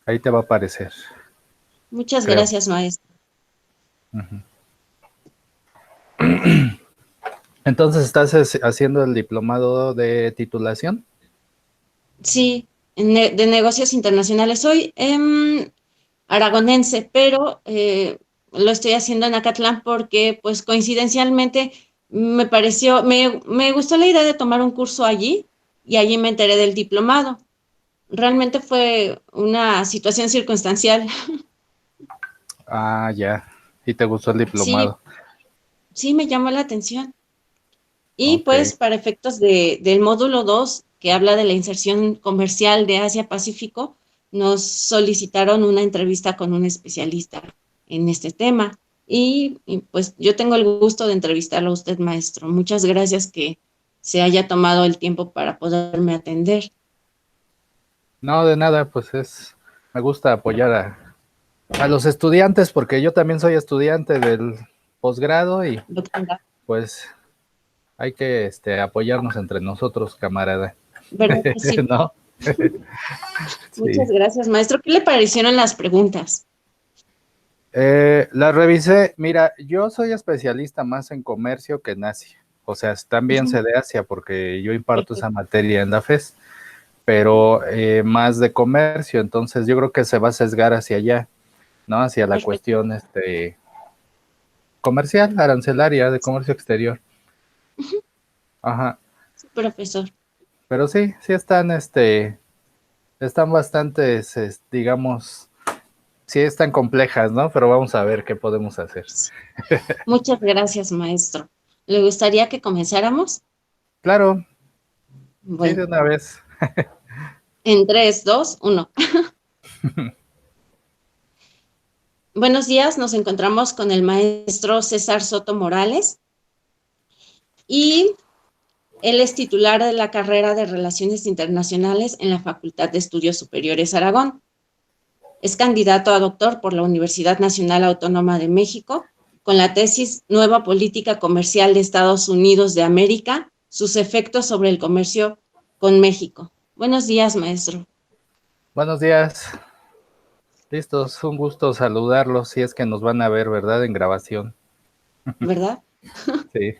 Ahí te va a aparecer, Muchas creo. gracias, maestro. Ujú. Entonces, ¿estás haciendo el diplomado de titulación? Sí, de negocios internacionales. Soy aragonense, pero lo estoy haciendo en Acatlán porque, pues, coincidencialmente me gustó la idea de tomar un curso allí y allí me enteré del diplomado. Realmente fue una situación circunstancial. Ah, ya. ¿Y te gustó el Sí, diplomado? sí me llamó la atención. Y Ok. pues para efectos del módulo 2 que habla de la inserción comercial de Asia-Pacífico, nos solicitaron una entrevista con un especialista en este tema. Pues yo tengo el gusto de entrevistarlo a usted, maestro. Muchas gracias que se haya tomado el tiempo para poderme atender. No, de nada, me gusta apoyar a los estudiantes porque yo también soy estudiante del posgrado y Doctora, pues hay que apoyarnos entre nosotros, camarada. ¿verdad que sí? ¿No? Sí. Muchas gracias, maestro. ¿Qué le parecieron las preguntas? La revisé. Mira, yo soy especialista más en comercio que en Asia. O sea, también Ujú, sé de Asia porque yo imparto esa perfecto, materia en la FES, pero más de comercio. Entonces yo creo que se va a sesgar hacia allá, ¿no? Hacia la perfecto. cuestión comercial, arancelaria, de comercio exterior. Ujú, Ajá. sí, profesor. Pero sí, sí están bastantes, digamos, sí están complejas, ¿no? Pero vamos a ver qué podemos hacer. Muchas gracias, maestro. ¿Le gustaría que comenzáramos? Claro, sí, de Bueno, una vez. en 3, 2, 1. Buenos días, nos encontramos con el maestro César Soto Morales y él es titular de la carrera de Relaciones Internacionales en la Facultad de Estudios Superiores Aragón. Es candidato a doctor por la Universidad Nacional Autónoma de México con la tesis Nueva Política Comercial de Estados Unidos de América, sus efectos sobre el comercio con México. Buenos días, maestro. Buenos días. Listos, un gusto saludarlos si es que nos van a ver, ¿verdad? En grabación. ¿Verdad? Sí.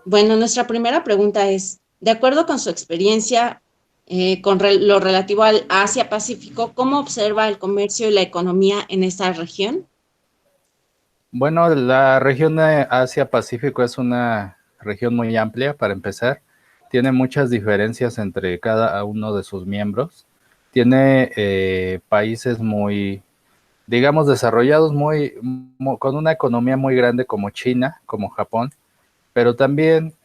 Bueno, nuestra primera pregunta es, de acuerdo con su experiencia lo relativo al Asia-Pacífico, ¿cómo observa el comercio y la economía en esta región? Bueno, la región de Asia-Pacífico es una región muy amplia, para empezar. Tiene muchas diferencias entre cada uno de sus miembros. Tiene países muy, digamos, desarrollados, con una economía muy grande como China, como Japón, pero también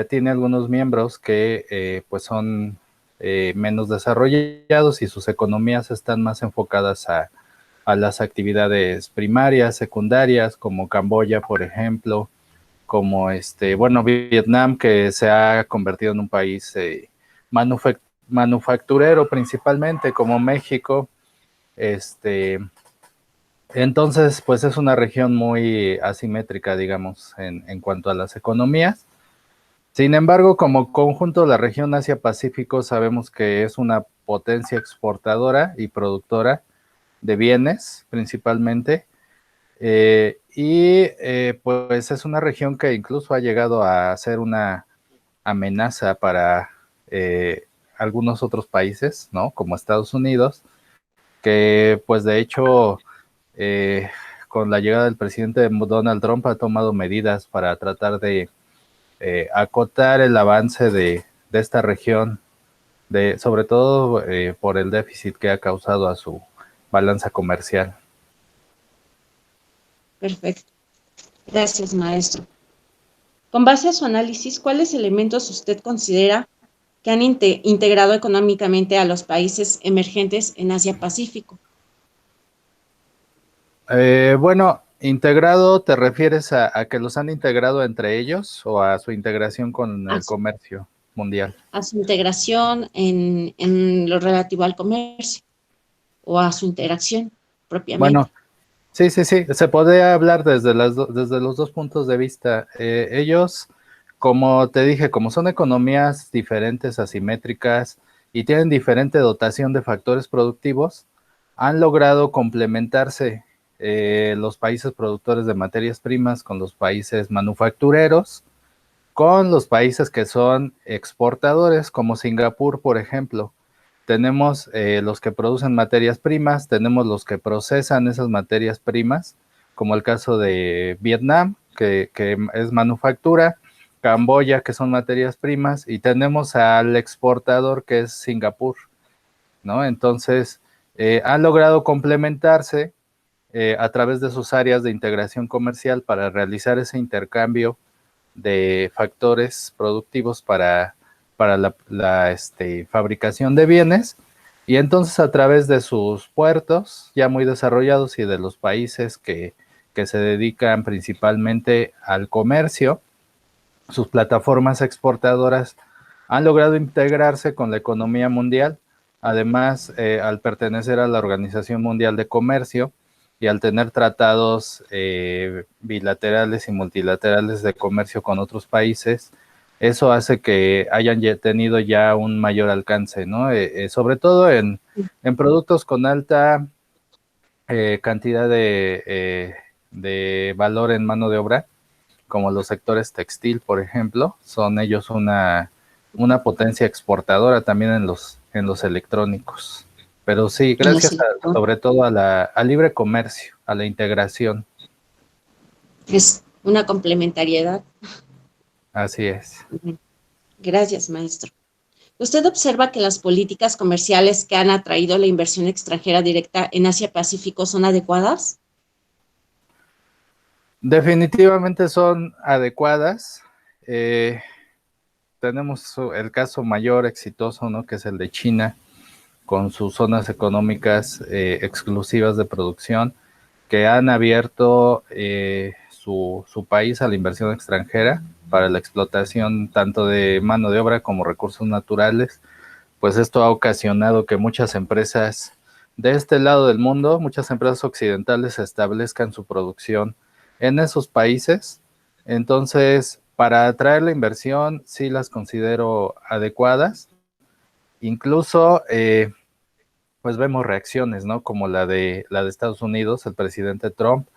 tiene algunos miembros que pues son menos desarrollados y sus economías están más enfocadas a las actividades primarias, secundarias, como Camboya, por ejemplo, como bueno, Vietnam, que se ha convertido en un país manufacturero principalmente, como México. Este, entonces, pues es una región muy asimétrica, digamos, en cuanto a las economías. Sin embargo, como conjunto, la región Asia-Pacífico sabemos que es una potencia exportadora y productora de bienes, principalmente, pues es una región que incluso ha llegado a ser una amenaza para algunos otros países, ¿no? Como Estados Unidos, que pues de hecho eh, con la llegada del presidente Donald Trump ha tomado medidas para tratar de acotar el avance de esta región, sobre todo por el déficit que ha causado a su balanza comercial. Perfecto. Gracias, maestro. Con base a su análisis, ¿cuáles elementos usted considera que han integrado económicamente a los países emergentes en Asia-Pacífico? Bueno, integrado, ¿te refieres a que los han integrado entre ellos o a su integración con A el su, comercio mundial? a su integración en lo relativo al comercio o a su interacción propiamente. Bueno, sí, sí, sí, se puede hablar desde los dos puntos de vista. Ellos, como te dije, como son economías diferentes, asimétricas, y tienen diferente dotación de factores productivos, han logrado complementarse los países productores de materias primas con los países manufactureros, con los países que son exportadores, como Singapur, por ejemplo. Tenemos los que producen materias primas, tenemos los que procesan esas materias primas, como el caso de Vietnam, que es manufactura, Camboya, que son materias primas, y tenemos al exportador, que es Singapur, ¿no? Entonces, han logrado complementarse a través de sus áreas de integración comercial para realizar ese intercambio de factores productivos para fabricación de bienes, y entonces a través de sus puertos ya muy desarrollados y de los países que se dedican principalmente al comercio, sus plataformas exportadoras han logrado integrarse con la economía mundial. Además, al pertenecer a la Organización Mundial de Comercio y al tener tratados bilaterales y multilaterales de comercio con otros países, eso hace que hayan tenido ya un mayor alcance, ¿no? Sobre todo en productos con alta cantidad de valor en mano de obra, como los sectores textil, por ejemplo, son ellos una potencia exportadora también en los electrónicos. Pero sí, en los gracias electrónicos. sobre todo al libre comercio, a la integración. Es una complementariedad. Así es. Gracias, maestro. ¿Usted observa que las políticas comerciales que han atraído la inversión extranjera directa en Asia-Pacífico son adecuadas? Definitivamente son adecuadas. Tenemos el caso mayor exitoso, ¿no? Que es el de China, con sus zonas económicas exclusivas de producción, que han abierto su país a la inversión extranjera para la explotación tanto de mano de obra como recursos naturales. Pues esto ha ocasionado que muchas empresas de este lado del mundo, muchas empresas occidentales establezcan su producción en esos países. Entonces, para atraer la inversión, sí las considero adecuadas. Incluso, pues vemos reacciones, ¿no? Como la de Estados Unidos, el presidente Trump,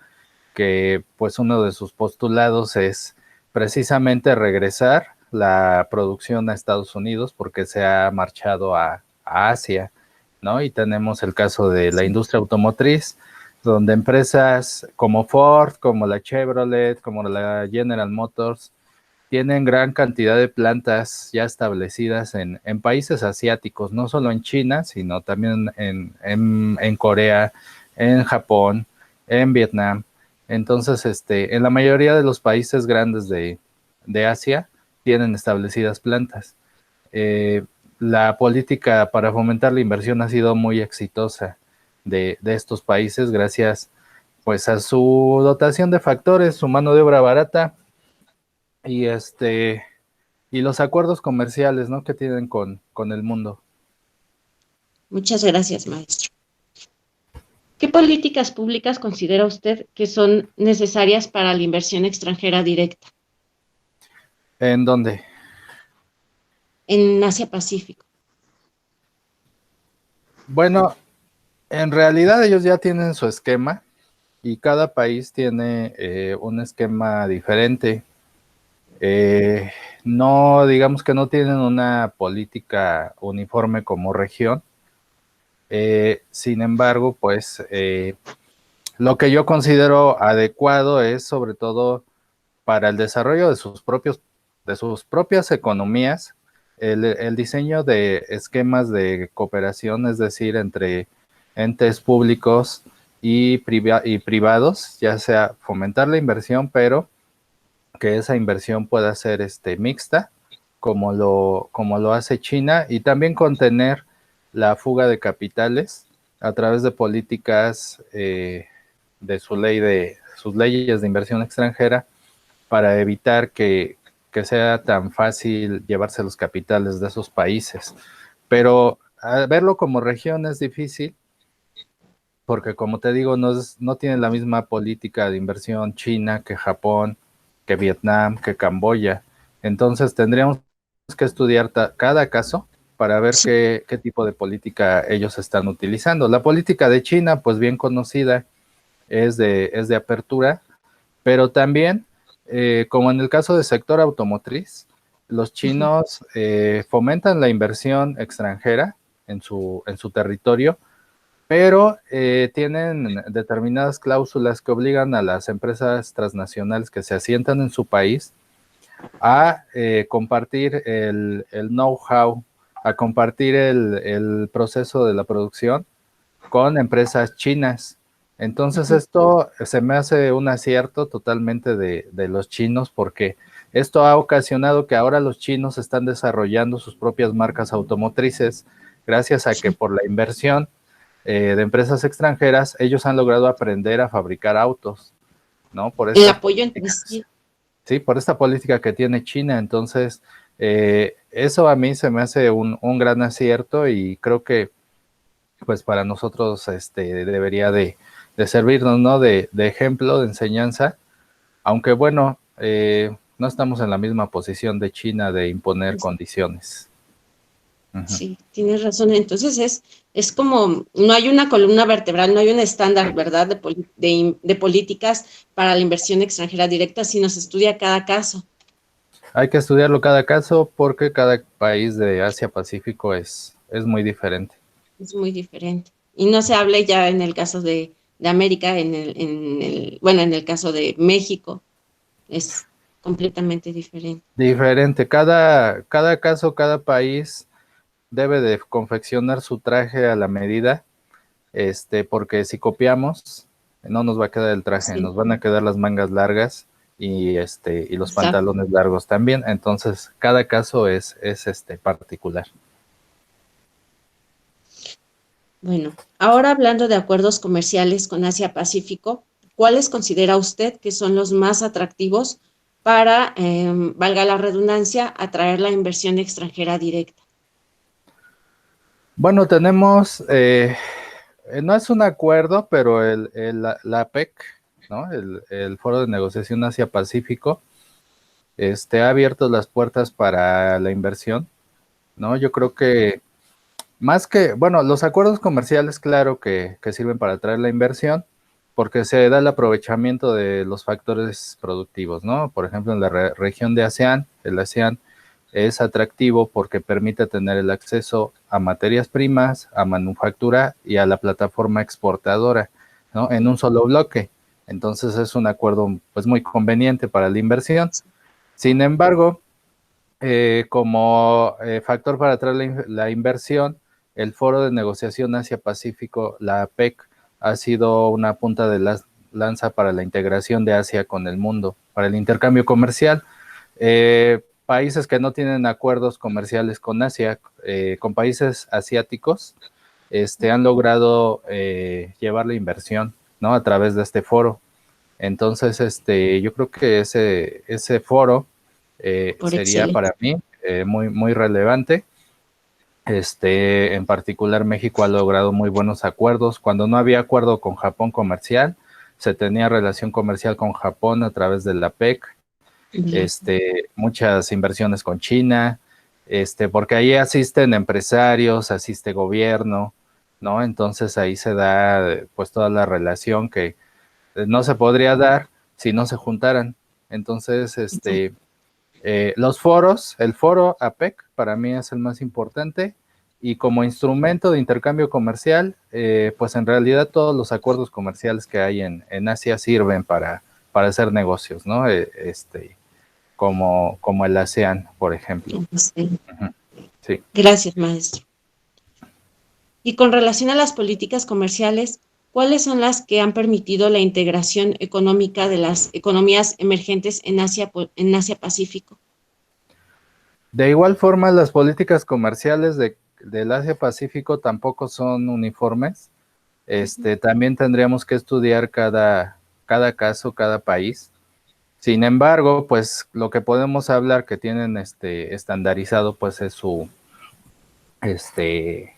que pues uno de sus postulados es precisamente regresar la producción a Estados Unidos porque se ha marchado a Asia, ¿no? Y tenemos el caso de la Sí. industria automotriz, donde empresas como Ford, como la Chevrolet, como la General Motors, tienen gran cantidad de plantas ya establecidas en países asiáticos, no solo en China, sino también en Corea, en Japón, en Vietnam. Entonces, en la mayoría de los países grandes de Asia tienen establecidas plantas. Eh, la política para fomentar la inversión ha sido muy exitosa de estos países gracias pues a su dotación de factores, su mano de obra barata y y los acuerdos comerciales, ¿no? Que tienen con el mundo. Muchas gracias, maestro. ¿Qué políticas públicas considera usted que son necesarias para la inversión extranjera directa ¿En dónde? en Asia-Pacífico? Bueno, en realidad ellos ya tienen su esquema y cada país tiene un esquema diferente. Eh, no, digamos que no tienen una política uniforme como región. Sin embargo, pues lo que yo considero adecuado es sobre todo para el desarrollo de sus propias economías, el diseño de esquemas de cooperación, es decir, entre entes públicos y privados, ya sea fomentar la inversión, pero que esa inversión pueda ser mixta, como lo hace China, y también contener la fuga de capitales a través de políticas de sus leyes de inversión extranjera para evitar que sea tan fácil llevarse los capitales de esos países. Pero verlo como región es difícil, porque como te digo, no tiene la misma política de inversión China que Japón, que Vietnam, que Camboya. Entonces tendríamos que estudiar cada caso para ver qué tipo de política ellos están utilizando. La política de China, pues bien conocida, es de apertura, pero también, como en el caso del sector automotriz, los chinos fomentan la inversión extranjera en su territorio, pero tienen determinadas cláusulas que obligan a las empresas transnacionales que se asientan en su país a compartir el know-how, a compartir el proceso de la producción con empresas chinas. Entonces esto se me hace un acierto totalmente de los chinos, porque esto ha ocasionado que ahora los chinos están desarrollando sus propias marcas automotrices, gracias a que por la inversión de empresas extranjeras, ellos han logrado aprender a fabricar autos, ¿no? Por El estas apoyo entre políticas. sí. Sí, por esta política que tiene China. Entonces, eso a mí se me hace un gran acierto, y creo que pues para nosotros debería de servirnos, ¿no? De ejemplo, de enseñanza, aunque bueno, no estamos en la misma posición de China de imponer condiciones. Ujú. Sí, tienes razón. Entonces es como, no hay una columna vertebral, no hay un estándar, ¿verdad?, de políticas para la inversión extranjera directa, sino se estudia cada caso. Hay que estudiarlo cada caso, porque cada país de Asia Pacífico es muy diferente. Es muy diferente. Y no se habla ya en el caso de América, bueno, en el caso de México, es completamente diferente. Diferente, cada caso, cada país debe de confeccionar su traje a la medida, porque si copiamos, no nos va a quedar el traje, Sí, nos van a quedar las mangas largas y los exacto. pantalones largos también. Entonces, cada caso es particular. Bueno, ahora hablando de acuerdos comerciales con Asia-Pacífico, ¿cuáles considera usted que son los más atractivos para, valga la redundancia, atraer la inversión extranjera directa? Bueno, tenemos, no es un acuerdo, pero la APEC, ¿no? El Foro de Negociación Asia-Pacífico, ha abierto las puertas para la inversión, ¿no? Yo creo que más que, bueno, los acuerdos comerciales, claro que sirven para atraer la inversión, porque se da el aprovechamiento de los factores productivos, ¿no? Por ejemplo, en la región de ASEAN, el ASEAN es atractivo porque permite tener el acceso a materias primas, a manufactura y a la plataforma exportadora, ¿no? En un solo bloque. Entonces es un acuerdo pues muy conveniente para la inversión. Sin embargo, como factor para atraer la inversión, el Foro de Negociación Asia-Pacífico, la APEC, ha sido una punta de lanza para la integración de Asia con el mundo, para el intercambio comercial. Países que no tienen acuerdos comerciales con Asia, con países asiáticos, han logrado llevar la inversión, ¿no? A través de este foro. Entonces, yo creo que ese foro Por sería excelencia. para mí muy, muy relevante. En particular, México ha logrado muy buenos acuerdos. Cuando no había acuerdo con Japón comercial, se tenía relación comercial con Japón a través de la PEC, Bien. muchas inversiones con China, porque ahí asisten empresarios, asiste gobierno, ¿no? Entonces ahí se da pues toda la relación que no se podría dar si no se juntaran. Entonces, los foros, el foro APEC para mí es el más importante, y como instrumento de intercambio comercial, pues en realidad todos los acuerdos comerciales que hay en Asia sirven para hacer negocios, ¿no? Como el ASEAN, por ejemplo. Sí. Ujú. Sí. Gracias, maestro. Y con relación a las políticas comerciales, ¿cuáles son las que han permitido la integración económica de las economías emergentes en Asia Pacífico? De igual forma, las políticas comerciales del Asia-Pacífico tampoco son uniformes. También tendríamos que estudiar cada caso, cada país. Sin embargo, pues lo que podemos hablar que tienen estandarizado, pues es este,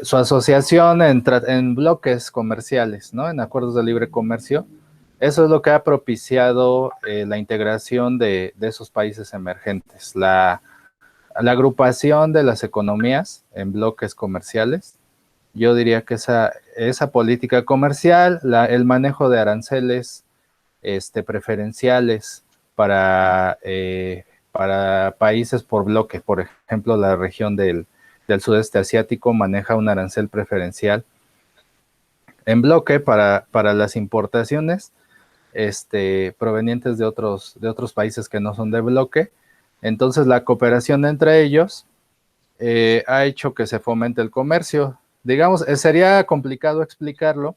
su asociación en bloques comerciales, ¿no? En acuerdos de libre comercio. Eso es lo que ha propiciado la integración de esos países emergentes. la agrupación de las economías en bloques comerciales. Yo diría que esa política comercial, el manejo de aranceles preferenciales para países por bloque, por ejemplo, la región del sudeste asiático maneja un arancel preferencial en bloque para las importaciones provenientes de otros países que no son de bloque. Entonces la cooperación entre ellos ha hecho que se fomente el comercio. Digamos, sería complicado explicarlo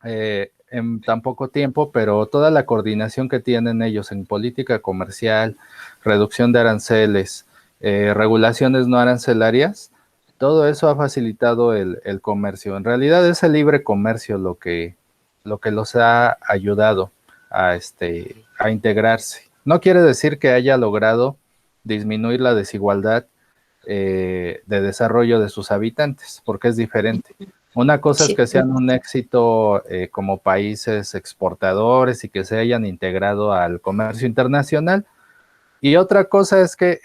en tan poco tiempo, pero toda la coordinación que tienen ellos en política comercial, reducción de aranceles, regulaciones no arancelarias, todo eso ha facilitado el comercio. En realidad es el libre comercio lo que los ha ayudado a integrarse. No quiere decir que haya logrado disminuir la desigualdad de desarrollo de sus habitantes, porque es diferente. Una cosa es que sean un éxito como países exportadores y que se hayan integrado al comercio internacional, y otra cosa es que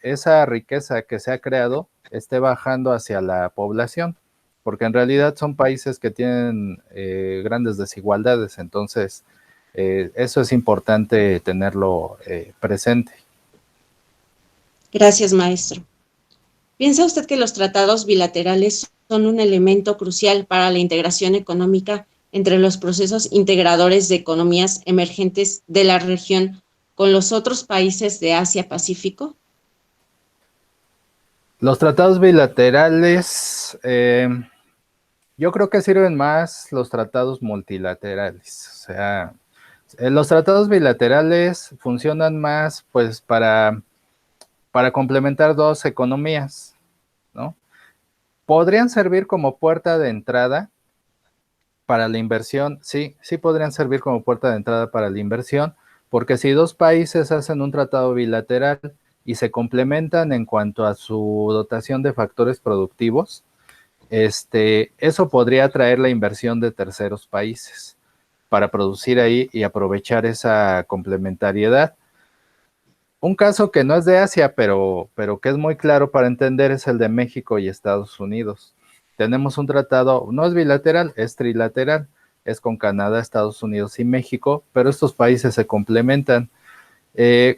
esa riqueza que se ha creado esté bajando hacia la población, porque en realidad son países que tienen grandes desigualdades, entonces eso es importante tenerlo presente. Gracias, maestro. ¿Piensa usted que los tratados bilaterales son un elemento crucial para la integración económica entre los procesos integradores de economías emergentes de la región con los otros países de Asia-Pacífico? Los tratados bilaterales, yo creo que sirven más los tratados multilaterales. O sea, los tratados bilaterales funcionan más pues para complementar dos economías, ¿no? Podrían servir como puerta de entrada para la inversión, sí podrían servir como puerta de entrada para la inversión, porque si dos países hacen un tratado bilateral y se complementan en cuanto a su dotación de factores productivos, eso podría atraer la inversión de terceros países para producir ahí y aprovechar esa complementariedad. Un caso que no es de Asia, pero que es muy claro para entender es el de México y Estados Unidos. Tenemos un tratado, no es bilateral, es trilateral, es con Canadá, Estados Unidos y México, pero estos países se complementan.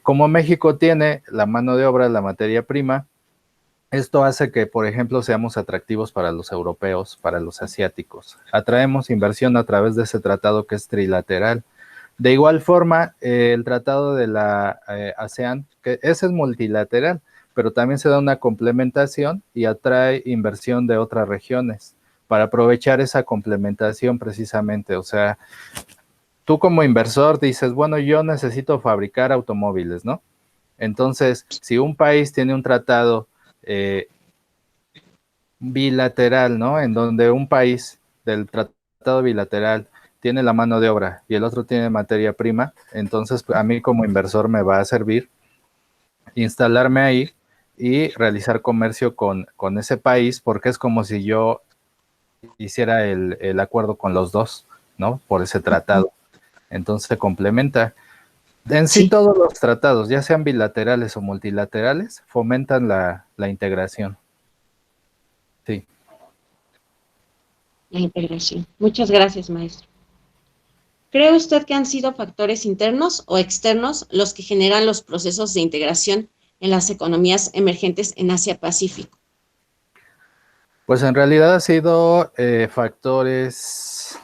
Como México tiene la mano de obra, la materia prima, esto hace que, por ejemplo, seamos atractivos para los europeos, para los asiáticos. Atraemos inversión a través de ese tratado que es trilateral. De igual forma, el tratado de la ASEAN, que ese es multilateral, pero también se da una complementación y atrae inversión de otras regiones para aprovechar esa complementación precisamente. O sea, tú como inversor dices, bueno, yo necesito fabricar automóviles, ¿no? Entonces, si un país tiene un tratado bilateral, ¿no? En donde un país del tratado bilateral tiene la mano de obra y el otro tiene materia prima, entonces a mí como inversor me va a servir instalarme ahí y realizar comercio con ese país, porque es como si yo hiciera el acuerdo con los dos, ¿no? Por ese tratado. Entonces se complementa. En sí, todos los tratados, ya sean bilaterales o multilaterales, fomentan la integración. Sí. La integración. Muchas gracias, maestro. ¿Cree usted que han sido factores internos o externos los que generan los procesos de integración en las economías emergentes en Asia-Pacífico? Pues en realidad ha sido factores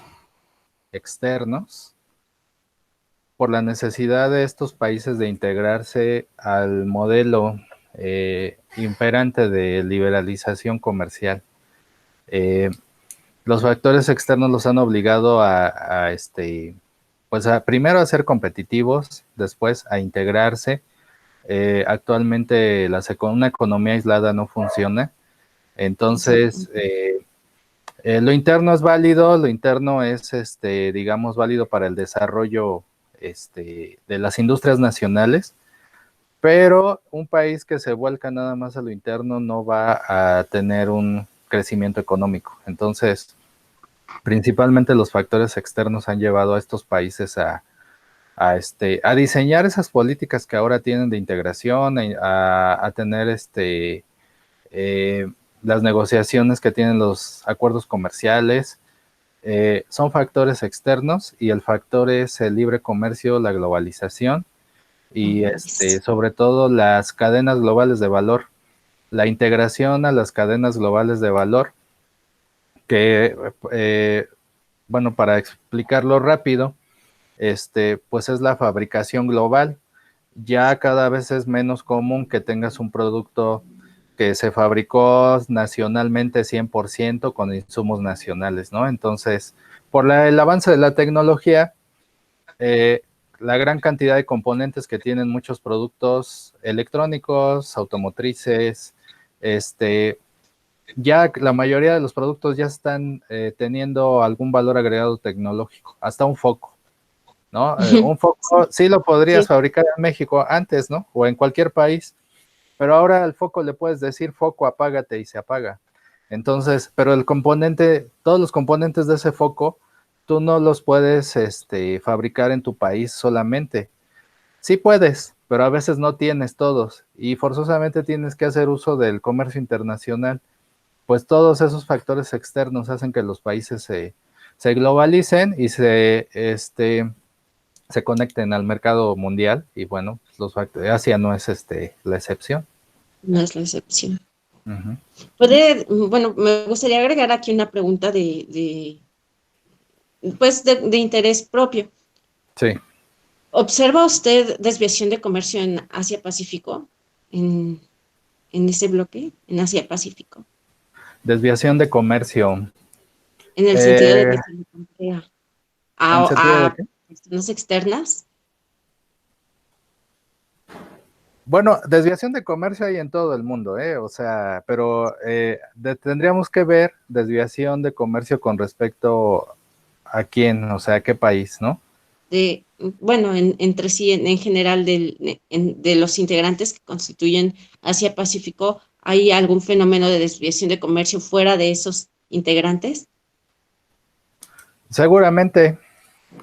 externos por la necesidad de estos países de integrarse al modelo imperante de liberalización comercial. Los factores externos los han obligado pues primero a ser competitivos, después a integrarse. Actualmente una economía aislada no funciona. Entonces, lo interno es válido, lo interno es, digamos, válido para el desarrollo de las industrias nacionales, pero un país que se vuelca nada más a lo interno no va a tener un crecimiento económico. Entonces, principalmente los factores externos han llevado a estos países a a diseñar esas políticas que ahora tienen de integración, a tener eh, las negociaciones que tienen los acuerdos comerciales. Son factores externos y el factor es el libre comercio, la globalización y sobre todo las cadenas globales de valor, la integración a las cadenas globales de valor, que, bueno, para explicarlo rápido, pues es la fabricación global. Ya cada vez es menos común que tengas un producto que se fabricó nacionalmente 100% con insumos nacionales, ¿no? Entonces, por el avance de la tecnología, eh, la gran cantidad de componentes que tienen muchos productos electrónicos, automotrices, ya la mayoría de los productos ya están teniendo algún valor agregado tecnológico, hasta un foco, ¿no? Un foco sí lo podrías Sí. fabricar en México antes, ¿no? O en cualquier país, pero ahora al foco le puedes decir foco, apágate y se apaga. Entonces, pero el componente, todos los componentes de ese foco, tú no los puedes fabricar en tu país solamente. Sí puedes, pero a veces no tienes todos y forzosamente tienes que hacer uso del comercio internacional. Pues todos esos factores externos hacen que los países se globalicen y se conecten al mercado mundial y bueno, Asia no es la excepción. No es la excepción. Uh-huh. Bueno, me gustaría agregar aquí una pregunta pues de interés propio. Sí. ¿Observa usted desviación de comercio en Asia-Pacífico? En, en ese bloque, en Asia-Pacífico. Desviación de comercio. En el sentido de que se le compra ¿En sentido de a qué? personas externas. Bueno, desviación de comercio hay en todo el mundo, ¿eh? O sea, pero tendríamos que ver desviación de comercio con respecto a quién, o sea, a qué país, ¿no? Bueno, entre sí, en general, de los integrantes que constituyen Asia-Pacífico, ¿hay algún fenómeno de desviación de comercio fuera de esos integrantes? Seguramente,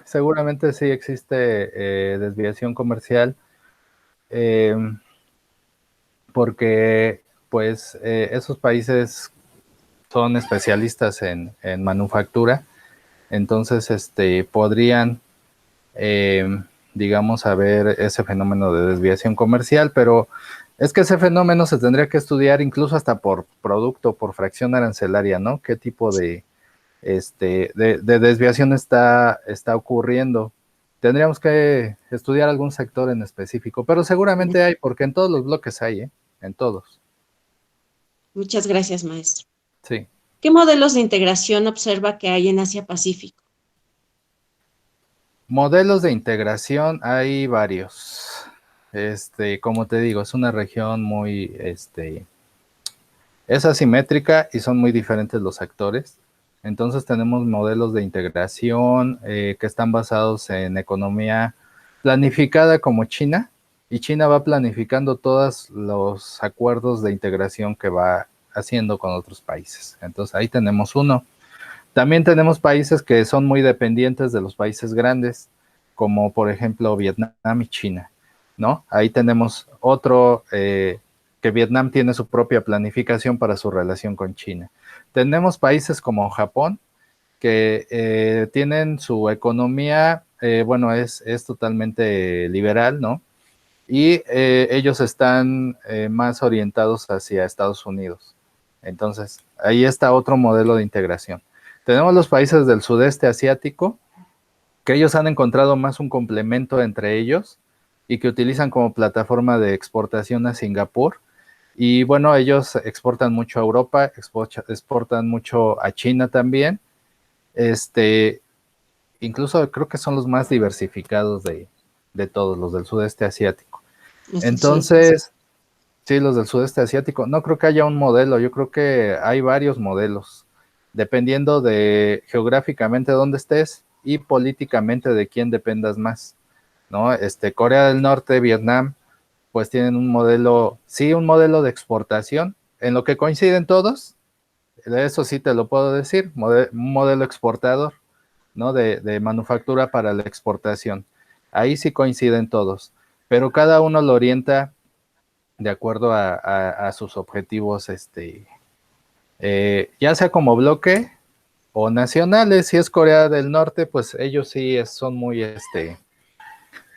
seguramente sí existe desviación comercial, eh, porque pues esos países son especialistas en manufactura, entonces podrían, digamos, haber ese fenómeno de desviación comercial, pero es que ese fenómeno se tendría que estudiar incluso hasta por producto, por fracción arancelaria, ¿no? ¿Qué tipo de desviación está ocurriendo? Tendríamos que estudiar algún sector en específico, pero seguramente hay, porque en todos los bloques hay, ¿eh? En todos. Muchas gracias, maestro. Sí. ¿Qué modelos de integración observa que hay en Asia-Pacífico? Modelos de integración hay varios. Como te digo, es una región muy, es asimétrica y son muy diferentes los actores. Entonces tenemos modelos de integración que están basados en economía planificada como China, y China va planificando todos los acuerdos de integración que va haciendo con otros países. Entonces ahí tenemos uno. También tenemos países que son muy dependientes de los países grandes, como por ejemplo Vietnam y China, ¿no? Ahí tenemos otro, que Vietnam tiene su propia planificación para su relación con China. Tenemos países como Japón, que tienen su economía, bueno, es totalmente liberal, ¿no? Y ellos están más orientados hacia Estados Unidos. Entonces, ahí está otro modelo de integración. Tenemos los países del sudeste asiático, que ellos han encontrado más un complemento entre ellos y que utilizan como plataforma de exportación a Singapur. Y bueno, ellos exportan mucho a Europa, exportan mucho a China también. Este, Incluso creo que son los más diversificados de todos los del sudeste asiático. Los del sudeste. Entonces, sí, los del sudeste asiático, no creo que haya un modelo, yo creo que hay varios modelos, dependiendo de geográficamente dónde estés y políticamente de quién dependas más, ¿no? Corea del Norte, Vietnam, pues tienen un modelo, sí, un modelo de exportación, en lo que coinciden todos, eso sí te lo puedo decir, un modelo exportador, ¿no? De manufactura para la exportación. ahí sí coinciden todos, pero cada uno lo orienta de acuerdo a sus objetivos, ya sea como bloque o nacionales. Si es Corea del Norte, pues ellos sí son muy,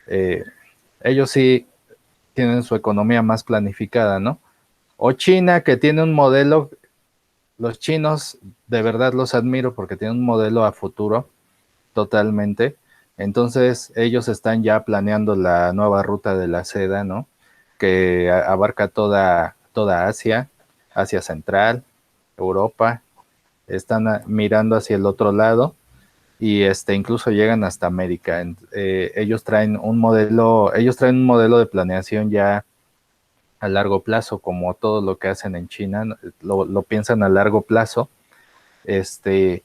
eh, ellos sí tienen su economía más planificada, ¿no? O China, que tiene un modelo, los chinos de verdad los admiro porque tienen un modelo a futuro totalmente. Entonces ellos están ya planeando la nueva ruta de la seda, ¿no? Que abarca toda Asia, Asia Central, Europa. Están mirando hacia el otro lado y incluso llegan hasta América. Ellos traen un modelo de planeación ya a largo plazo, como todo lo que hacen en China, lo piensan a largo plazo. Este,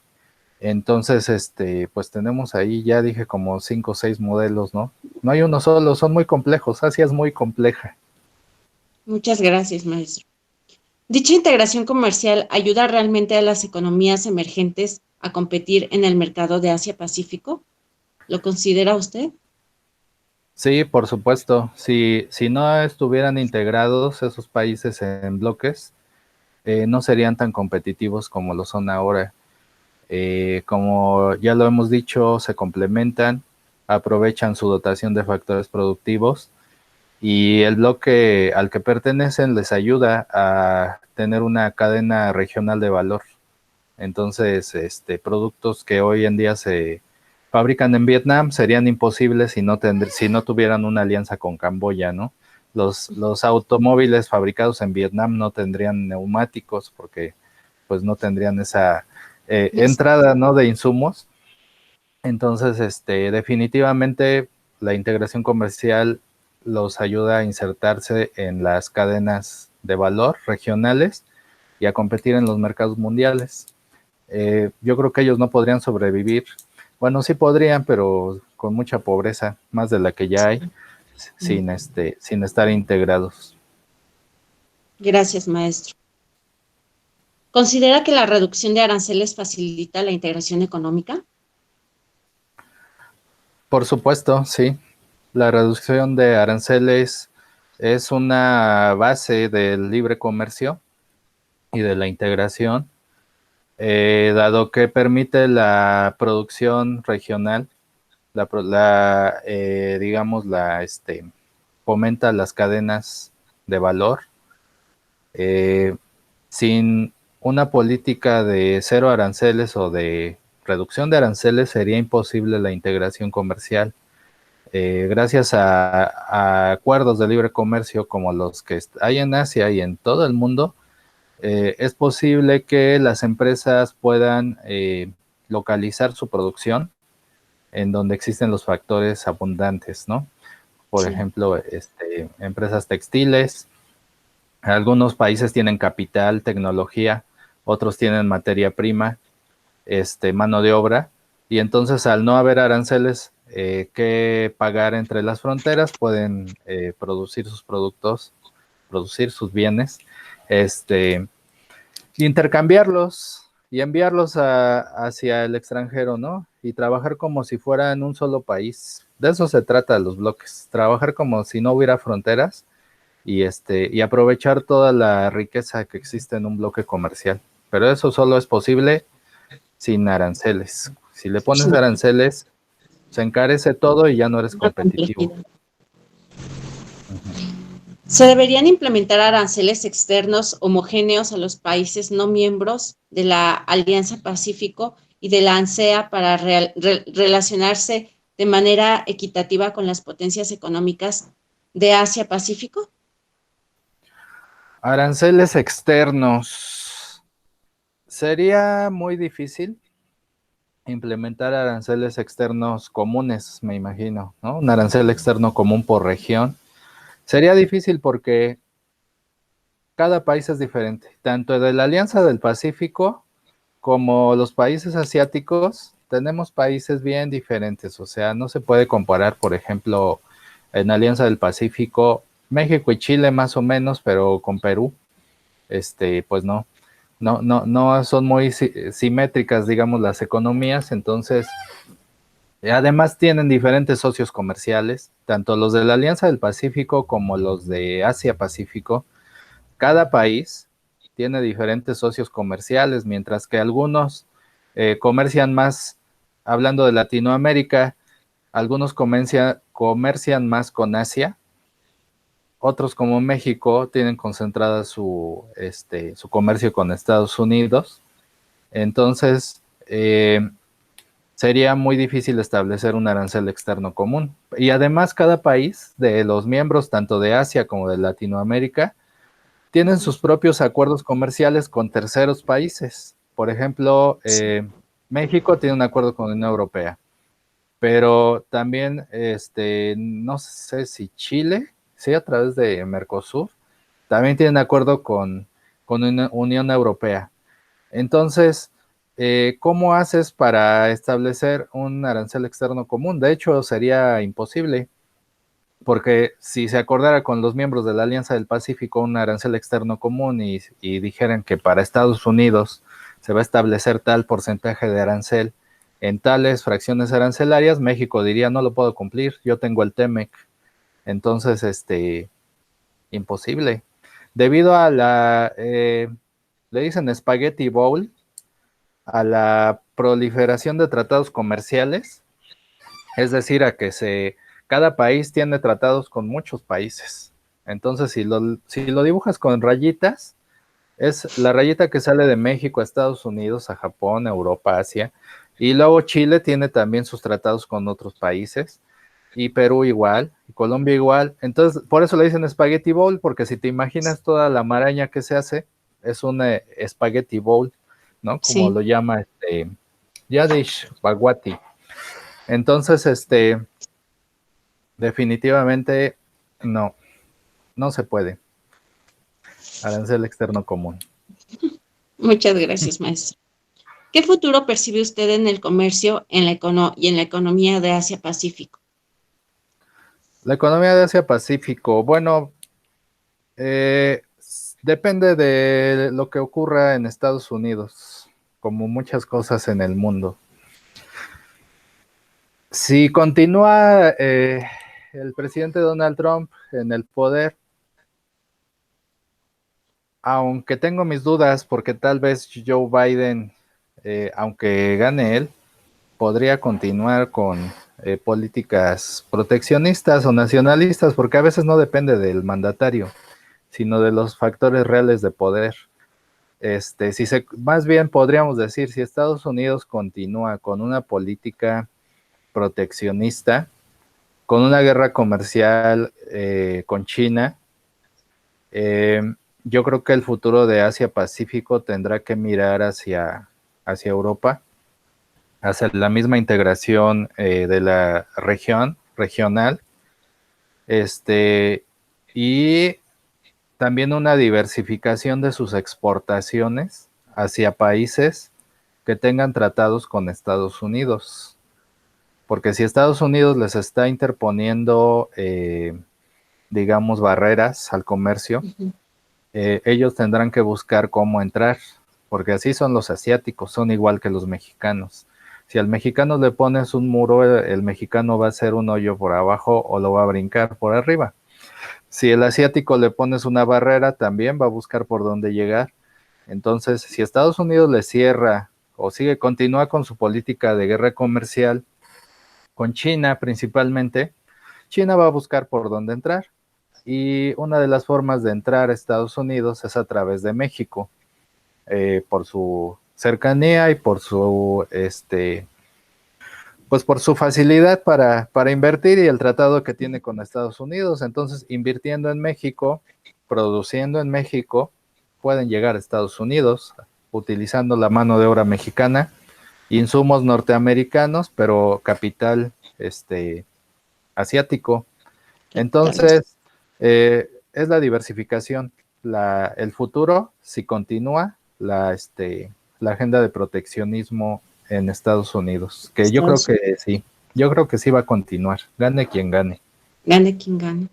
entonces, pues tenemos ahí, ya dije, como 5 o 6 modelos, ¿no? No hay uno solo, son muy complejos, Asia es muy compleja. Muchas gracias, maestro. ¿Dicha integración comercial ayuda realmente a las economías emergentes a competir en el mercado de Asia-Pacífico? ¿Lo considera usted? Sí, por supuesto, si no estuvieran integrados esos países en bloques, no serían tan competitivos como lo son ahora. Como ya lo hemos dicho, se complementan, aprovechan su dotación de factores productivos y el bloque al que pertenecen les ayuda a tener una cadena regional de valor. Entonces, productos que hoy en día se fabrican en Vietnam serían imposibles si no tuvieran una alianza con Camboya, ¿no? Los automóviles fabricados en Vietnam no tendrían neumáticos porque pues no tendrían esa entrada, ¿no?, de insumos. Entonces, definitivamente la integración comercial los ayuda a insertarse en las cadenas de valor regionales y a competir en los mercados mundiales. Yo creo que ellos no podrían sobrevivir. Bueno, sí podrían, pero con mucha pobreza, más de la que ya hay, sin estar integrados. Gracias, maestro. ¿Considera que la reducción de aranceles facilita la integración económica? Por supuesto, sí. La reducción de aranceles es una base del libre comercio y de la integración, dado que permite la producción regional, digamos, fomenta las cadenas de valor. Sin una política de cero aranceles o de reducción de aranceles sería imposible la integración comercial. Gracias a acuerdos de libre comercio como los que hay en Asia y en todo el mundo, es posible que las empresas puedan localizar su producción en donde existen los factores abundantes, ¿no? Por Sí. ejemplo, empresas textiles. Algunos países tienen capital, tecnología, otros tienen materia prima, mano de obra, y entonces al no haber aranceles que pagar entre las fronteras, pueden producir sus productos, producir sus bienes, intercambiarlos y enviarlos hacia el extranjero, ¿no? Y trabajar como si fueran un solo país. De eso se trata los bloques, trabajar como si no hubiera fronteras y aprovechar toda la riqueza que existe en un bloque comercial. Pero eso solo es posible sin aranceles. Si le pones Sí, aranceles, se encarece todo y ya no eres una competitivo. complejidad. ¿Se deberían implementar aranceles externos homogéneos a los países no miembros de la Alianza Pacífico y de la ANSEA para relacionarse de manera equitativa con las potencias económicas de Asia-Pacífico? Aranceles externos. Sería muy difícil implementar aranceles externos comunes, me imagino, ¿no? Un arancel externo común por región. Sería difícil porque cada país es diferente, tanto de la Alianza del Pacífico como los países asiáticos. Tenemos países bien diferentes, o sea, no se puede comparar, por ejemplo, en Alianza del Pacífico, México y Chile más o menos, pero con Perú, pues no son muy simétricas, digamos, las economías. Entonces Y además tienen diferentes socios comerciales, tanto los de la Alianza del Pacífico como los de Asia-Pacífico. Cada país tiene diferentes socios comerciales, mientras que algunos comercian más, hablando de Latinoamérica, algunos comercian más con Asia, otros como México tienen concentrada su comercio con Estados Unidos. Entonces, sería muy difícil establecer un arancel externo común. Y además, cada país de los miembros, tanto de Asia como de Latinoamérica, tienen sus propios acuerdos comerciales con terceros países. Por ejemplo, México tiene un acuerdo con la Unión Europea, pero también, no sé si Chile, sí, a través de Mercosur, también tienen acuerdo con una Unión Europea. Entonces, ¿cómo haces para establecer un arancel externo común? De hecho, sería imposible, porque si se acordara con los miembros de la Alianza del Pacífico un arancel externo común y dijeran que para Estados Unidos se va a establecer tal porcentaje de arancel en tales fracciones arancelarias, México diría no lo puedo cumplir, yo tengo el TEMEC. Entonces, imposible. Debido a le dicen Spaghetti Bowl, a la proliferación de tratados comerciales, es decir, cada país tiene tratados con muchos países. Entonces, si lo dibujas con rayitas, es la rayita que sale de México a Estados Unidos, a Japón, a Europa, Asia, y luego Chile tiene también sus tratados con otros países, y Perú igual, y Colombia igual. Entonces, por eso le dicen Spaghetti Bowl, porque si te imaginas toda la maraña que se hace, es un Spaghetti Bowl, ¿no? Como Sí, lo llama Yadish Bhagwati. Entonces, definitivamente no, no se puede. Arancel externo común. muchas gracias, maestro. ¿Qué futuro percibe usted en el comercio y en la economía de Asia-Pacífico? La economía de Asia-Pacífico, bueno, depende de lo que ocurra en Estados Unidos, como muchas cosas en el mundo. Si continúa el presidente Donald Trump en el poder, aunque tengo mis dudas porque tal vez Joe Biden, aunque gane él, podría continuar con políticas proteccionistas o nacionalistas, porque a veces no depende del mandatario, sino de los factores reales de poder. Más bien podríamos decir, si Estados Unidos continúa con una política proteccionista, con una guerra comercial con China, eh, yo creo que el futuro de Asia-Pacífico tendrá que mirar hacia Europa, hacia la misma integración de la regional, y también una diversificación de sus exportaciones hacia países que tengan tratados con Estados Unidos. Porque si Estados Unidos les está interponiendo, digamos, barreras al comercio, Ujú. ellos tendrán que buscar cómo entrar, porque así son los asiáticos, son igual que los mexicanos. Si al mexicano le pones un muro, el mexicano va a hacer un hoyo por abajo o lo va a brincar por arriba. Si el asiático le pones una barrera, también va a buscar por dónde llegar. Entonces, si Estados Unidos le cierra o continúa con su política de guerra comercial, con China principalmente, China va a buscar por dónde entrar. Y una de las formas de entrar a Estados Unidos es a través de México, por su cercanía y pues por su facilidad para invertir y el tratado que tiene con Estados Unidos. Entonces, invirtiendo en México, produciendo en México, pueden llegar a Estados Unidos utilizando la mano de obra mexicana, insumos norteamericanos, pero capital asiático. Capitales. Entonces, es la diversificación, el futuro, si continúa la agenda de proteccionismo en Estados Unidos, que Estados Unidos. yo creo que sí va a continuar, gane quien gane. Gane quien gane.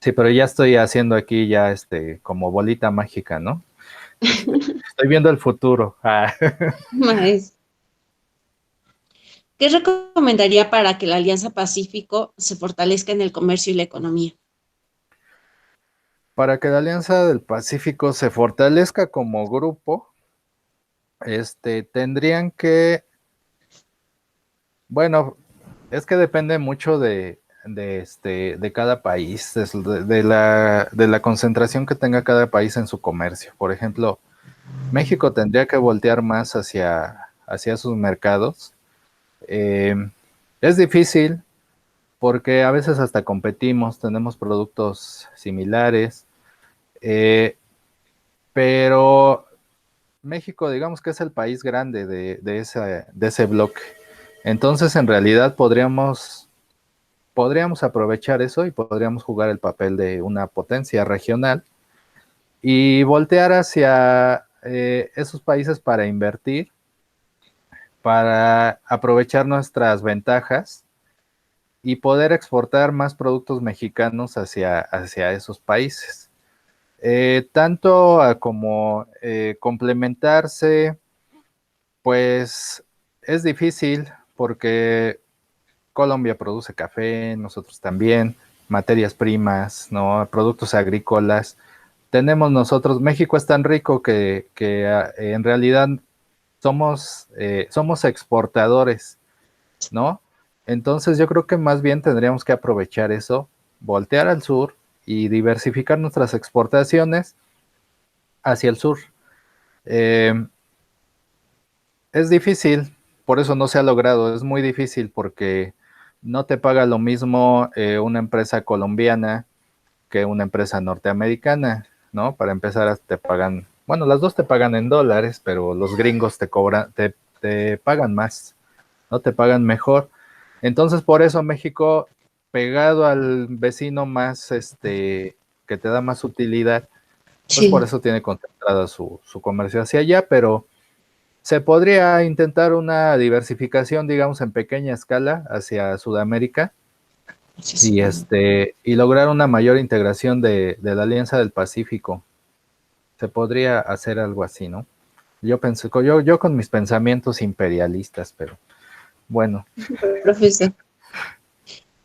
Sí, pero ya estoy haciendo aquí ya como bolita mágica, ¿no? Estoy viendo el futuro. Ah. Maestro. ¿Qué recomendaría para que la Alianza Pacífico se fortalezca en el comercio y la economía? Para que la Alianza del Pacífico se fortalezca como grupo, tendrían que, bueno, es que depende mucho de cada país, de la concentración que tenga cada país en su comercio. Por ejemplo, México tendría que voltear más hacia sus mercados. Eh, es difícil porque a veces hasta competimos, tenemos productos similares, eh, pero México, digamos que es el país grande de ese bloque. Entonces, en realidad podríamos aprovechar eso y podríamos jugar el papel de una potencia regional y voltear hacia esos países para invertir, para aprovechar nuestras ventajas y poder exportar más productos mexicanos hacia esos países. Tanto como complementarse, pues es difícil porque Colombia produce café, nosotros también, materias primas, ¿no? Productos agrícolas. Tenemos nosotros, México es tan rico que en realidad somos exportadores, ¿no? Entonces yo creo que más bien tendríamos que aprovechar eso, voltear al sur y diversificar nuestras exportaciones hacia el sur. Eh, es difícil, por eso no se ha logrado, es muy difícil porque no te paga lo mismo una empresa colombiana que una empresa norteamericana, ¿no? Para empezar, te pagan, bueno, las dos te pagan en dólares, pero los gringos te pagan más, ¿no? Te pagan mejor. Entonces, por eso México, pegado al vecino más, que te da más utilidad, pues por Sí, eso tiene concentrado su comercio hacia allá, pero se podría intentar una diversificación, digamos, en pequeña escala hacia Sudamérica sí, y, sí. y lograr una mayor integración de la Alianza del Pacífico. Se podría hacer algo así, ¿no? Yo con mis pensamientos imperialistas, pero bueno. Profesor,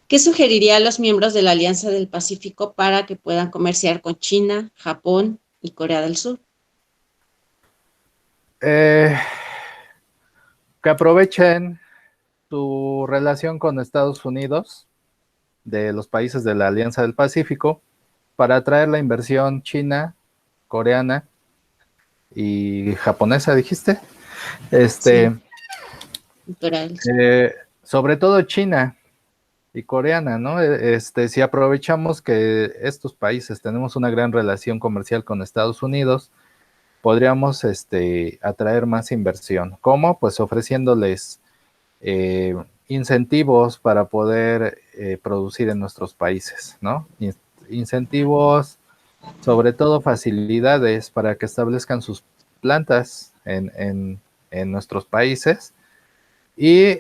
¿qué sugeriría a los miembros de la Alianza del Pacífico para que puedan comerciar con China, Japón y Corea del Sur? Eh, que aprovechen su relación con Estados Unidos, de los países de la Alianza del Pacífico, para atraer la inversión china, coreana y japonesa, dijiste. Sí, Este, y Corea del Sur. sobre todo China y coreana, ¿no? Si aprovechamos que estos países tenemos una gran relación comercial con Estados Unidos, podríamos atraer más inversión. ¿Cómo? Pues ofreciéndoles eh, incentivos para poder producir en nuestros países, ¿no? Incentivos, sobre todo facilidades para que establezcan sus plantas en nuestros países. Y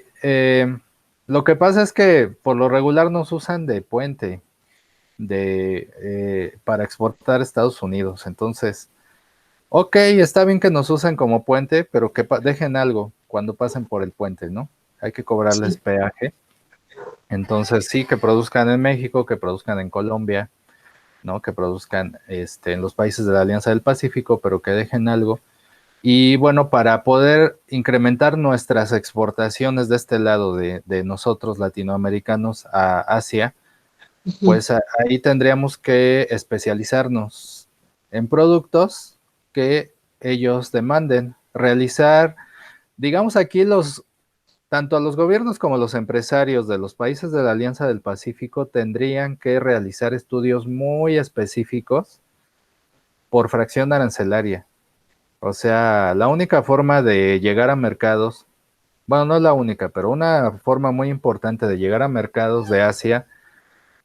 lo que pasa es que por lo regular nos usan de puente para exportar a Estados Unidos. Entonces, ok, está bien que nos usen como puente, pero que dejen algo cuando pasen por el puente, ¿no? Hay que cobrarles Sí, peaje. Entonces, sí, que produzcan en México, que produzcan en Colombia, ¿no? Que produzcan en los países de la Alianza del Pacífico, pero que dejen algo. Y bueno, para poder incrementar nuestras exportaciones de este lado de nosotros latinoamericanos a Asia, ujú, pues ahí tendríamos que especializarnos en productos que ellos demanden, realizar, digamos aquí tanto a los gobiernos como a los empresarios de los países de la Alianza del Pacífico tendrían que realizar estudios muy específicos por fracción arancelaria. O sea, la única forma de llegar a mercados, bueno, no es la única, pero una forma muy importante de llegar a mercados de Asia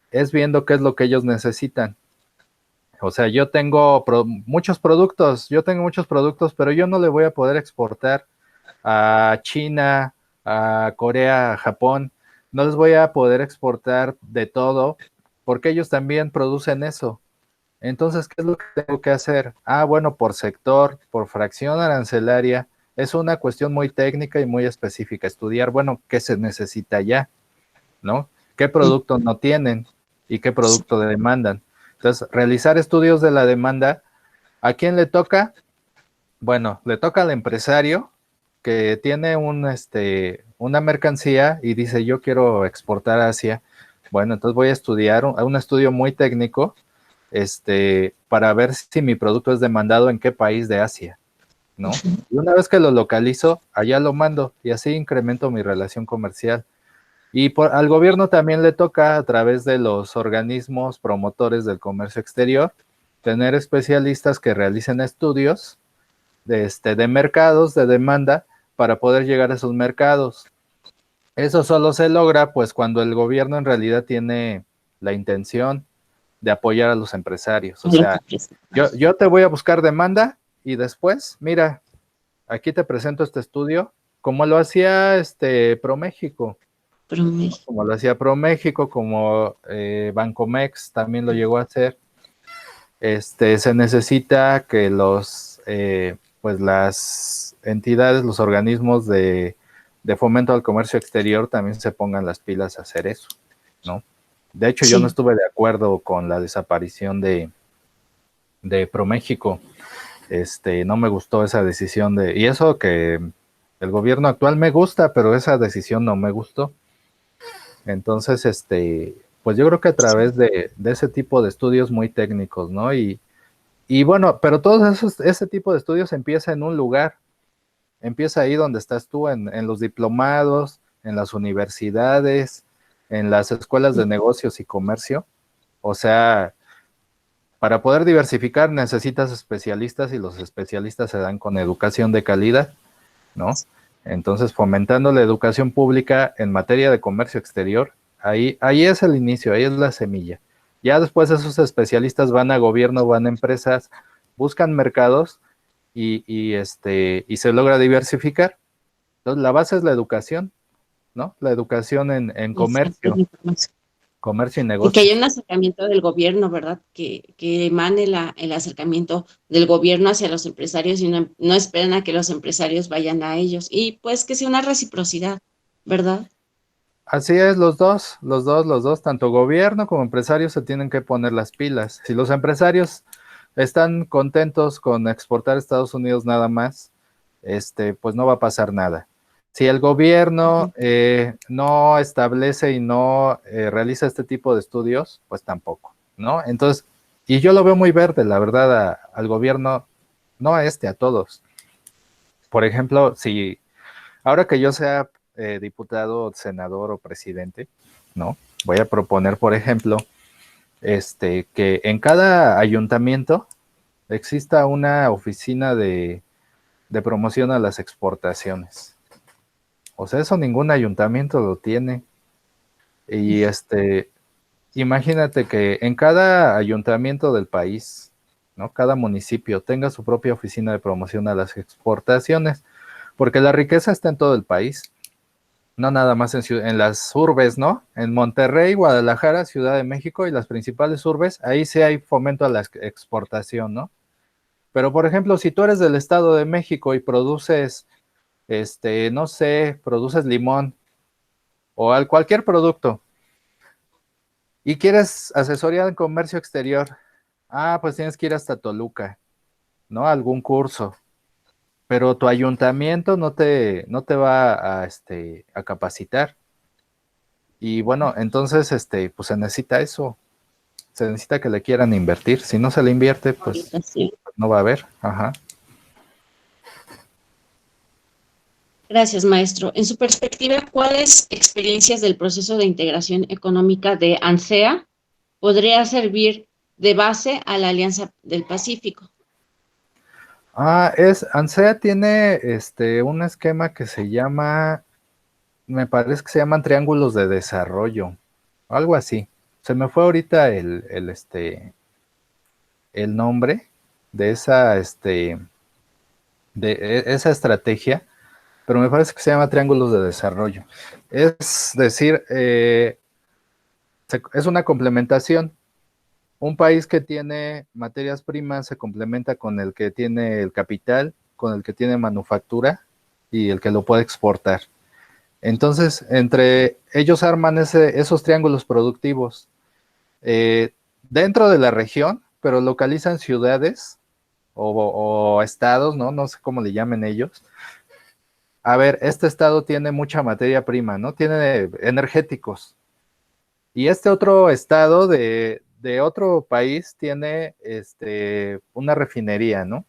es viendo qué es lo que ellos necesitan. O sea, yo tengo muchos productos, pero yo no le voy a poder exportar a China, a Corea, a Japón. No les voy a poder exportar de todo porque ellos también producen eso. Entonces, ¿qué es lo que tengo que hacer? Ah, bueno, por sector, por fracción arancelaria, es una cuestión muy técnica y muy específica, estudiar, bueno, qué se necesita ya, ¿no? ¿Qué producto no tienen y qué producto demandan? Entonces, realizar estudios de la demanda, ¿a quién le toca? Bueno, le toca al empresario que tiene una mercancía y dice, yo quiero exportar a Asia. Bueno, entonces voy a estudiar un estudio muy técnico, para ver si mi producto es demandado en qué país de Asia, ¿no? Y una vez que lo localizo, allá lo mando y así incremento mi relación comercial. Y al gobierno también le toca, a través de los organismos promotores del comercio exterior, tener especialistas que realicen estudios de mercados, de demanda, para poder llegar a esos mercados. Eso solo se logra pues cuando el gobierno en realidad tiene la intención de apoyar a los empresarios. O sea, yo te voy a buscar demanda y después, mira, aquí te presento este estudio, como lo hacía ProMéxico. Como lo hacía ProMéxico, como Bancomex también lo llegó a hacer. Se necesita que pues las entidades, los organismos de fomento al comercio exterior también se pongan las pilas a hacer eso, ¿no? De hecho, yo no estuve de acuerdo con la desaparición de ProMéxico. No me gustó esa decisión y eso que el gobierno actual me gusta, pero esa decisión no me gustó. Entonces, pues yo creo que a través de ese tipo de estudios muy técnicos, ¿no? Y bueno, pero ese tipo de estudios empieza en un lugar, empieza ahí donde estás tú, en los diplomados, en las universidades, en las escuelas de negocios y comercio. O sea, para poder diversificar necesitas especialistas y los especialistas se dan con educación de calidad, ¿no? Entonces, fomentando la educación pública en materia de comercio exterior, ahí es el inicio, ahí es la semilla. Ya después esos especialistas van a gobierno, van a empresas, buscan mercados y se logra diversificar. Entonces, la base es la educación, ¿no? La educación en comercio, comercio y Y que haya negocios. un acercamiento del gobierno, ¿verdad? Que emane el acercamiento del gobierno hacia los empresarios y no esperen a que los empresarios vayan a ellos. Y pues que sea una reciprocidad, ¿verdad? Así es, los dos, tanto gobierno como empresarios se tienen que poner las pilas. Si los empresarios están contentos con exportar a Estados Unidos nada más, pues no va a pasar nada. Si el gobierno no establece y no realiza este tipo de estudios, pues tampoco, ¿no? Entonces, y yo lo veo muy verde, la verdad, al gobierno, no a todos. Por ejemplo, si ahora que yo sea diputado, senador o presidente, ¿no? Voy a proponer, por ejemplo, que en cada ayuntamiento exista una oficina de promoción a las exportaciones. O sea, eso ningún ayuntamiento lo tiene. Y imagínate que en cada ayuntamiento del país, ¿no? Cada municipio tenga su propia oficina de promoción a las exportaciones, porque la riqueza está en todo el país. No nada más en las urbes, ¿no? En Monterrey, Guadalajara, Ciudad de México y las principales urbes, ahí sí hay fomento a la exportación, ¿no? Pero, por ejemplo, si tú eres del Estado de México y produces, no sé, produces limón o cualquier producto y quieres asesoría en comercio exterior, pues tienes que ir hasta Toluca, ¿no? Algún curso. Pero tu ayuntamiento no te va a capacitar. Y bueno, entonces, pues se necesita eso, se necesita que le quieran invertir. Si no se le invierte, pues Orientación. no va a haber. Ajá. Gracias, maestro. En su perspectiva, ¿cuáles experiencias del proceso de integración económica de ANSEA podría servir de base a la Alianza del Pacífico? ANSEA tiene un esquema que se llama, me parece que se llaman triángulos de desarrollo, algo así. Se me fue ahorita el nombre de esa estrategia, pero me parece que se llama triángulos de desarrollo. Es decir, es una complementación. Un país que tiene materias primas se complementa con el que tiene el capital, con el que tiene manufactura, y el que lo puede exportar. Entonces, entre ellos arman esos triángulos productivos dentro de la región, pero localizan ciudades o estados, ¿no? No sé cómo le llamen ellos. A ver, este estado tiene mucha materia prima, ¿no? Tiene energéticos. Y este otro estado de otro país tiene una refinería, ¿no?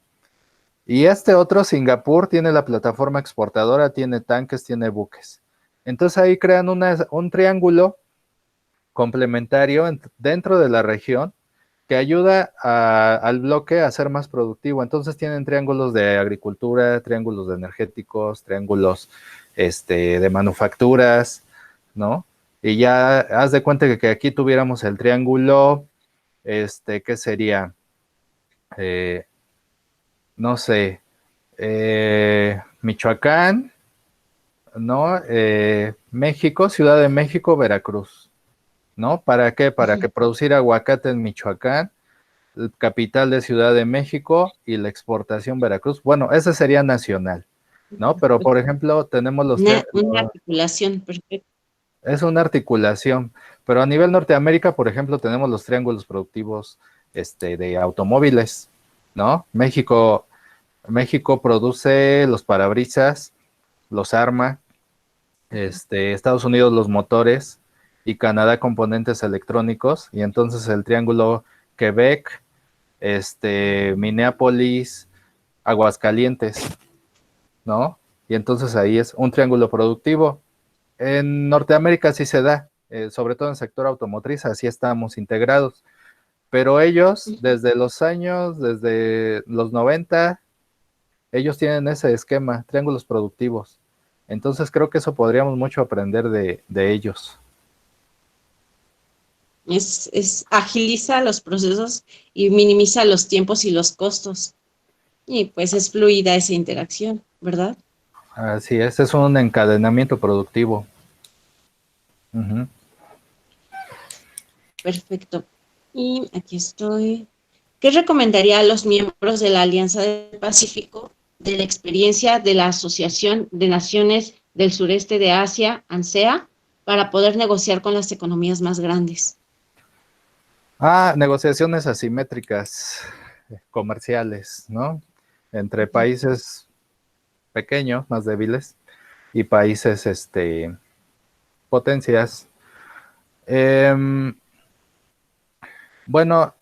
Y este otro, Singapur, tiene la plataforma exportadora, tiene tanques, tiene buques. Entonces ahí crean un triángulo complementario dentro de la región que ayuda al bloque a ser más productivo. Entonces tienen triángulos de agricultura, triángulos de energéticos, triángulos de manufacturas, ¿no? Y ya haz de cuenta que aquí tuviéramos el triángulo, ¿qué sería? No sé, Michoacán, ¿no? México, Ciudad de México, Veracruz, ¿no? ¿Para qué? Para que producir aguacate en Michoacán, capital de Ciudad de México y la exportación Veracruz. Bueno, ese sería nacional, ¿no? Pero, por ejemplo, tenemos Una articulación, perfecto. es una articulación, pero a nivel Norteamérica, por ejemplo, tenemos los triángulos productivos de automóviles, ¿no? México produce los parabrisas, los arma, Estados Unidos los motores y Canadá componentes electrónicos, y entonces el triángulo Quebec, Minneapolis, Aguascalientes, ¿no? Y entonces ahí es un triángulo productivo. En Norteamérica sí se da, sobre todo en el sector automotriz, así estamos integrados. Pero ellos, desde los 90, ellos tienen ese esquema, triángulos productivos. Entonces creo que eso podríamos mucho aprender de ellos. Agiliza los procesos y minimiza los tiempos y los costos. Y pues es fluida esa interacción, ¿verdad? Así es un encadenamiento productivo. Uh-huh. Perfecto. Y aquí estoy. ¿Qué recomendaría a los miembros de la Alianza del Pacífico de la experiencia de la Asociación de Naciones del Sureste de Asia, ANSEA, para poder negociar con las economías más grandes? Negociaciones asimétricas comerciales, ¿no? Entre países pequeños, más débiles, y países, potencias. Bueno,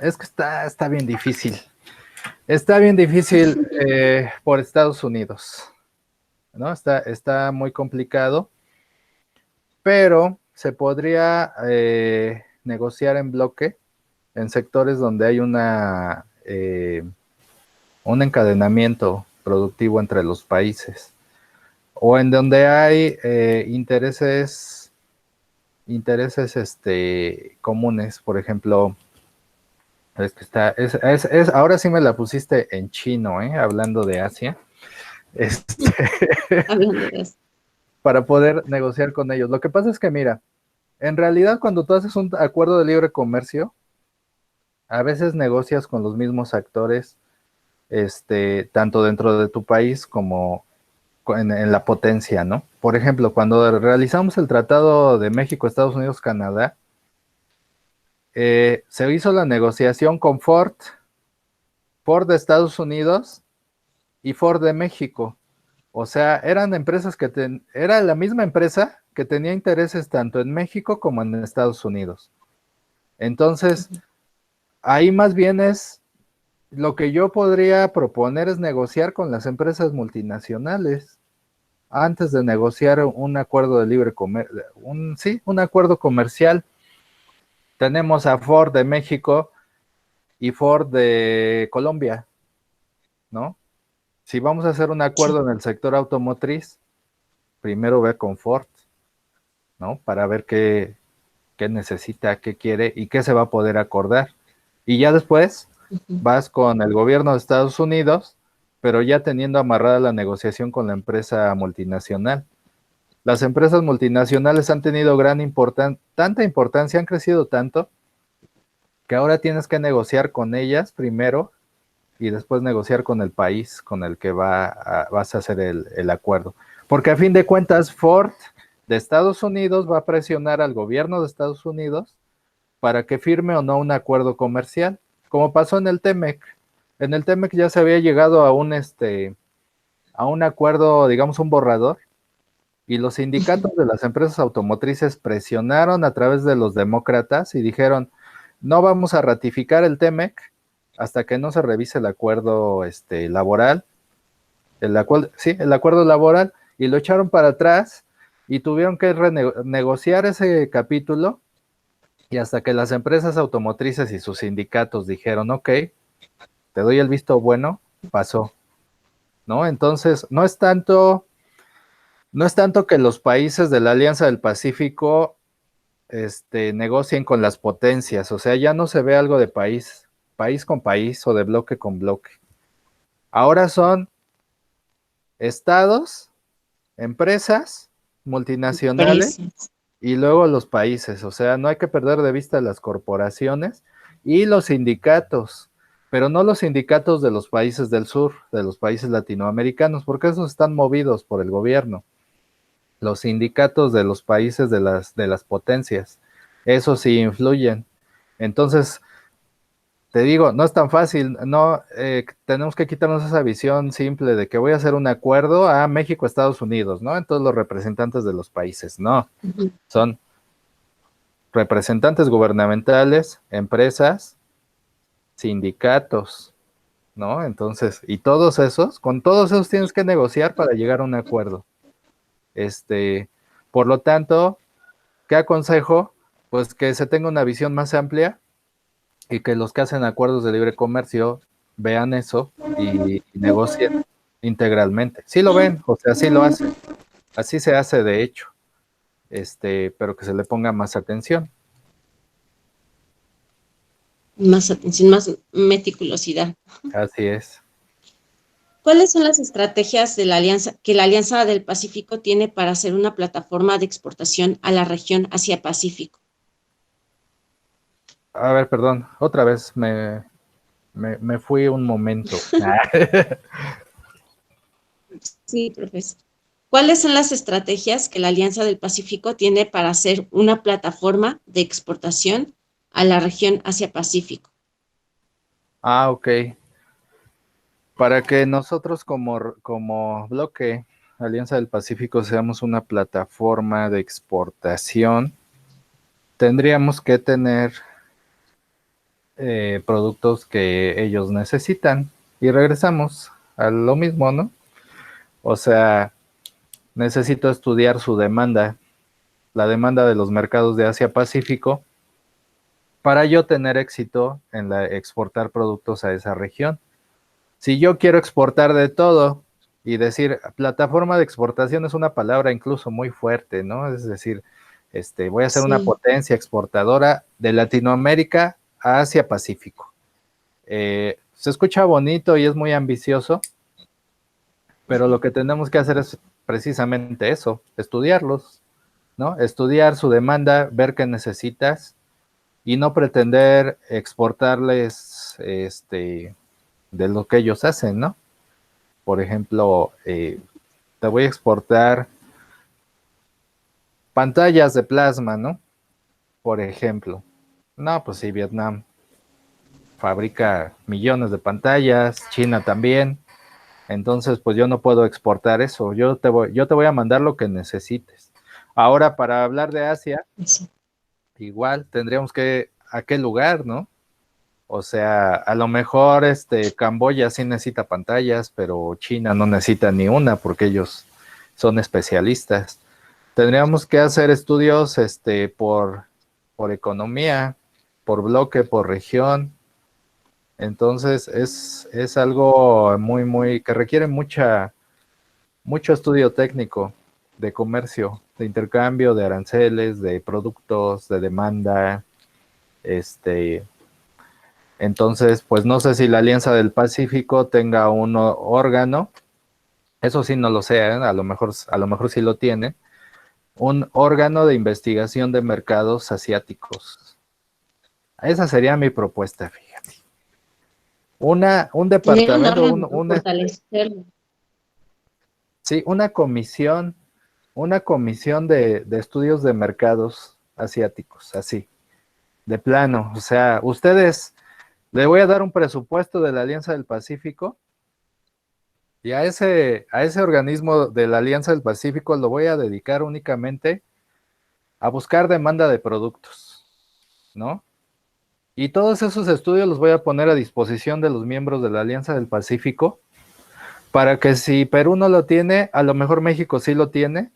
es que está bien difícil. Está bien difícil por Estados Unidos, ¿no? Está muy complicado, pero se podría negociar en bloque en sectores donde hay un encadenamiento productivo entre los países o en donde hay intereses comunes. Por ejemplo, es que ahora sí me la pusiste en chino, hablando de Asia, Hablando de eso. para poder negociar con ellos. Lo que pasa es que, mira, en realidad cuando tú haces un acuerdo de libre comercio, a veces negocias con los mismos actores, tanto dentro de tu país como en la potencia, ¿no? Por ejemplo, cuando realizamos el Tratado de México, Estados Unidos, Canadá, se hizo la negociación con Ford de Estados Unidos y Ford de México. O sea, eran empresas era la misma empresa que tenía intereses tanto en México como en Estados Unidos. Entonces, ahí más bien lo que yo podría proponer es negociar con las empresas multinacionales antes de negociar un acuerdo de libre comercio, un acuerdo comercial. Tenemos a Ford de México y Ford de Colombia, ¿no? Si vamos a hacer un acuerdo en el sector automotriz, primero ve con Ford, ¿no? Para ver qué necesita, qué quiere y qué se va a poder acordar. Y ya después vas con el gobierno de Estados Unidos, pero ya teniendo amarrada la negociación con la empresa multinacional. Las empresas multinacionales han tenido tanta importancia, han crecido tanto, que ahora tienes que negociar con ellas primero y después negociar con el país con el que vas a hacer el acuerdo. Porque a fin de cuentas, Ford de Estados Unidos va a presionar al gobierno de Estados Unidos para que firme o no un acuerdo comercial, como pasó en el TEMEC. En el TEMEC ya se había llegado a un acuerdo, digamos un borrador, y los sindicatos de las empresas automotrices presionaron a través de los demócratas y dijeron, no vamos a ratificar el TEMEC hasta que no se revise el acuerdo laboral, el acuerdo laboral, y lo echaron para atrás y tuvieron que renegociar ese capítulo, y hasta que las empresas automotrices y sus sindicatos dijeron, ok, te doy el visto bueno, pasó, ¿no? Entonces, no es tanto que los países de la Alianza del Pacífico negocien con las potencias, o sea, ya no se ve algo de país con país o de bloque con bloque. Ahora son estados, empresas, multinacionales y luego los países, o sea, no hay que perder de vista las corporaciones y los sindicatos, pero no los sindicatos de los países del sur, de los países latinoamericanos, porque esos están movidos por el gobierno. Los sindicatos de los países de las potencias, eso sí influyen. Entonces, te digo, no es tan fácil, no, tenemos que quitarnos esa visión simple de que voy a hacer un acuerdo a México, Estados Unidos, ¿no? En todos los representantes de los países, no, son representantes gubernamentales, empresas, sindicatos, ¿no? Entonces, y con todos esos tienes que negociar para llegar a un acuerdo. Por lo tanto, ¿qué aconsejo? Pues que se tenga una visión más amplia y que los que hacen acuerdos de libre comercio vean eso y negocien integralmente. Sí lo ven, o sea, sí lo hacen. Así se hace de hecho, pero que se le ponga más atención. Más atención, más meticulosidad. Así es. ¿Cuáles son las estrategias de la alianza que la Alianza del Pacífico tiene para hacer una plataforma de exportación a la región Asia-Pacífico? A ver, perdón, otra vez me fui un momento. Sí, profesor. ¿Cuáles son las estrategias que la Alianza del Pacífico tiene para hacer una plataforma de exportación a la región Asia-Pacífico? Ok. Para que nosotros como bloque Alianza del Pacífico seamos una plataforma de exportación, tendríamos que tener productos que ellos necesitan. Y regresamos a lo mismo, ¿no? O sea, necesito estudiar su demanda, la demanda de los mercados de Asia-Pacífico, para yo tener éxito en exportar productos a esa región. Si yo quiero exportar de todo y decir, plataforma de exportación es una palabra incluso muy fuerte, ¿no? Es decir, voy a ser una potencia exportadora de Latinoamérica a Asia-Pacífico. Se escucha bonito y es muy ambicioso, pero lo que tenemos que hacer es precisamente eso, estudiarlos, ¿no? Estudiar su demanda, ver qué necesitas y no pretender exportarles de lo que ellos hacen, ¿no? Por ejemplo, te voy a exportar pantallas de plasma, ¿no? Por ejemplo. No, pues sí, Vietnam fabrica millones de pantallas, China también. Entonces, pues yo no puedo exportar eso. Yo te voy a mandar lo que necesites. Ahora, para hablar de Asia, igual tendríamos que, ¿a qué lugar, no? O sea, a lo mejor Camboya sí necesita pantallas, pero China no necesita ni una porque ellos son especialistas. Tendríamos que hacer estudios por economía, por bloque, por región. Entonces es algo muy, muy, que requiere mucho estudio técnico de comercio, de intercambio, de aranceles, de productos, de demanda, entonces, pues no sé si la Alianza del Pacífico tenga un órgano, eso sí no lo sé, a lo mejor sí lo tiene, un órgano de investigación de mercados asiáticos. Esa sería mi propuesta, fíjate. un Tener un departamento, órgano, ¿no? Fortalecerlo. sí, una comisión de estudios de mercados asiáticos, así, de plano. O sea, ustedes, le voy a dar un presupuesto de la Alianza del Pacífico y a ese organismo de la Alianza del Pacífico lo voy a dedicar únicamente a buscar demanda de productos, ¿no? Y todos esos estudios los voy a poner a disposición de los miembros de la Alianza del Pacífico para que si Perú no lo tiene, a lo mejor México sí lo tiene.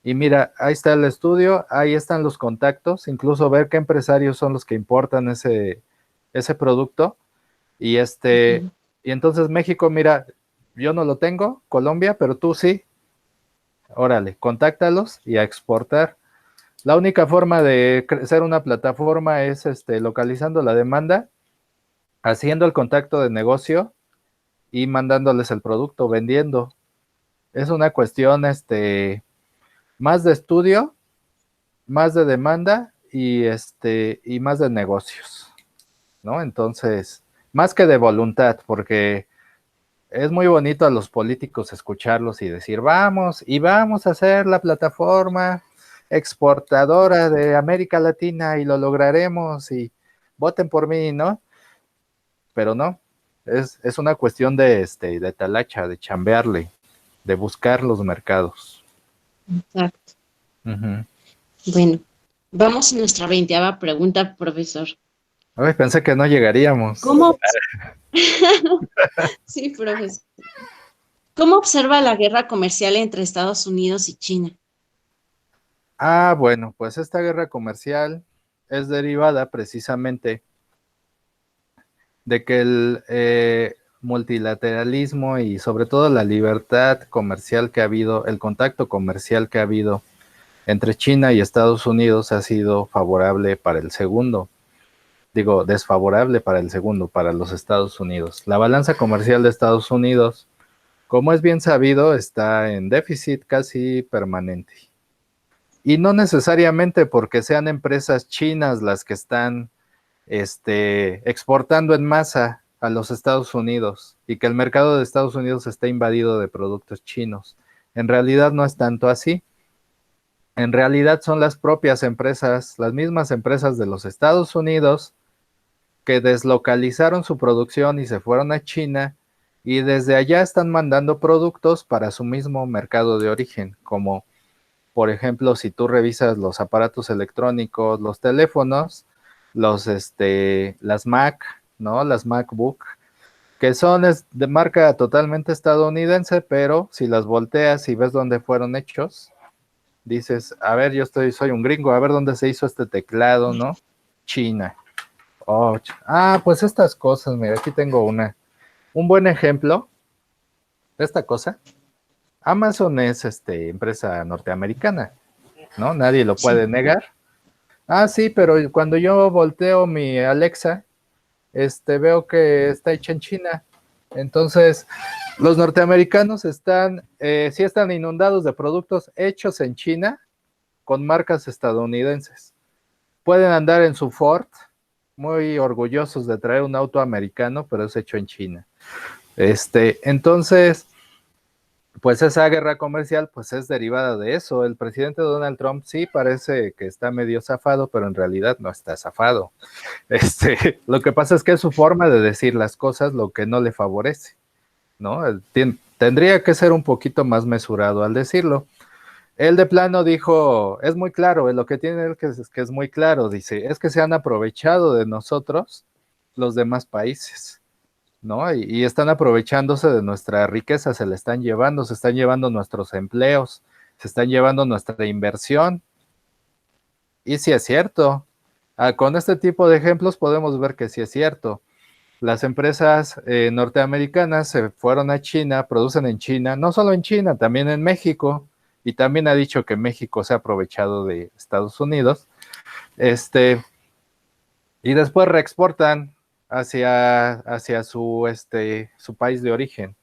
Y mira, ahí está el estudio, ahí están los contactos, incluso ver qué empresarios son los que importan ese producto. Y Ujú. y entonces México, mira, yo no lo tengo, Colombia, pero tú sí. Órale, contáctalos y a exportar. La única forma de crecer una plataforma es localizando la demanda, haciendo el contacto de negocio y mandándoles el producto, vendiendo. Es una cuestión más de estudio, más de demanda y más de negocios, ¿no? Entonces, más que de voluntad, porque es muy bonito a los políticos escucharlos y decir, vamos, y vamos a hacer la plataforma exportadora de América Latina y lo lograremos y voten por mí, ¿no? Pero no, es una cuestión de talacha, de chambearle, de buscar los mercados. Exacto. Ujú. Bueno, vamos a nuestra 20ª pregunta, profesor. Ay, pensé que no llegaríamos. ¿Cómo? Sí, profesor. ¿Cómo observa la guerra comercial entre Estados Unidos y China? Ah, bueno, pues esta guerra comercial es derivada precisamente de que el multilateralismo y sobre todo la libertad comercial que ha habido, el contacto comercial que ha habido entre China y Estados Unidos ha sido favorable para el segundo. Digo, desfavorable para el segundo, para los Estados Unidos. La balanza comercial de Estados Unidos, como es bien sabido, está en déficit casi permanente. Y no necesariamente porque sean empresas chinas las que están exportando en masa a los Estados Unidos y que el mercado de Estados Unidos está invadido de productos chinos. En realidad no es tanto así. En realidad son las propias empresas, las mismas empresas de los Estados Unidos que deslocalizaron su producción y se fueron a China y desde allá están mandando productos para su mismo mercado de origen, como por ejemplo, si tú revisas los aparatos electrónicos, los teléfonos, las Mac, ¿no? Las MacBook, que son de marca totalmente estadounidense, pero si las volteas y ves dónde fueron hechos, dices, a ver, soy un gringo, a ver dónde se hizo este teclado, ¿no? China. Oh, pues estas cosas, mira, aquí tengo un buen ejemplo de esta cosa. Amazon es empresa norteamericana, ¿no? Nadie lo Sí. puede negar. Ah, sí, pero cuando yo volteo mi Alexa, veo que está hecha en China. Entonces, los norteamericanos sí están inundados de productos hechos en China con marcas estadounidenses. Pueden andar en su Ford, muy orgullosos de traer un auto americano, pero es hecho en China. Entonces, pues esa guerra comercial pues es derivada de eso. El presidente Donald Trump sí parece que está medio zafado, pero en realidad no está zafado. Lo que pasa es que es su forma de decir las cosas lo que no le favorece, ¿no? Tendría que ser un poquito más mesurado al decirlo. Él de plano dijo, es muy claro, lo que tiene él que es muy claro, dice, es que se han aprovechado de nosotros los demás países. ¿No? Y están aprovechándose de nuestra riqueza, se están llevando nuestros empleos, se están llevando nuestra inversión. Y sí es cierto. Con este tipo de ejemplos podemos ver que sí es cierto. Las empresas norteamericanas se fueron a China, producen en China, no solo en China, también en México, y también ha dicho que México se ha aprovechado de Estados Unidos. Y después reexportan hacia su país de origen,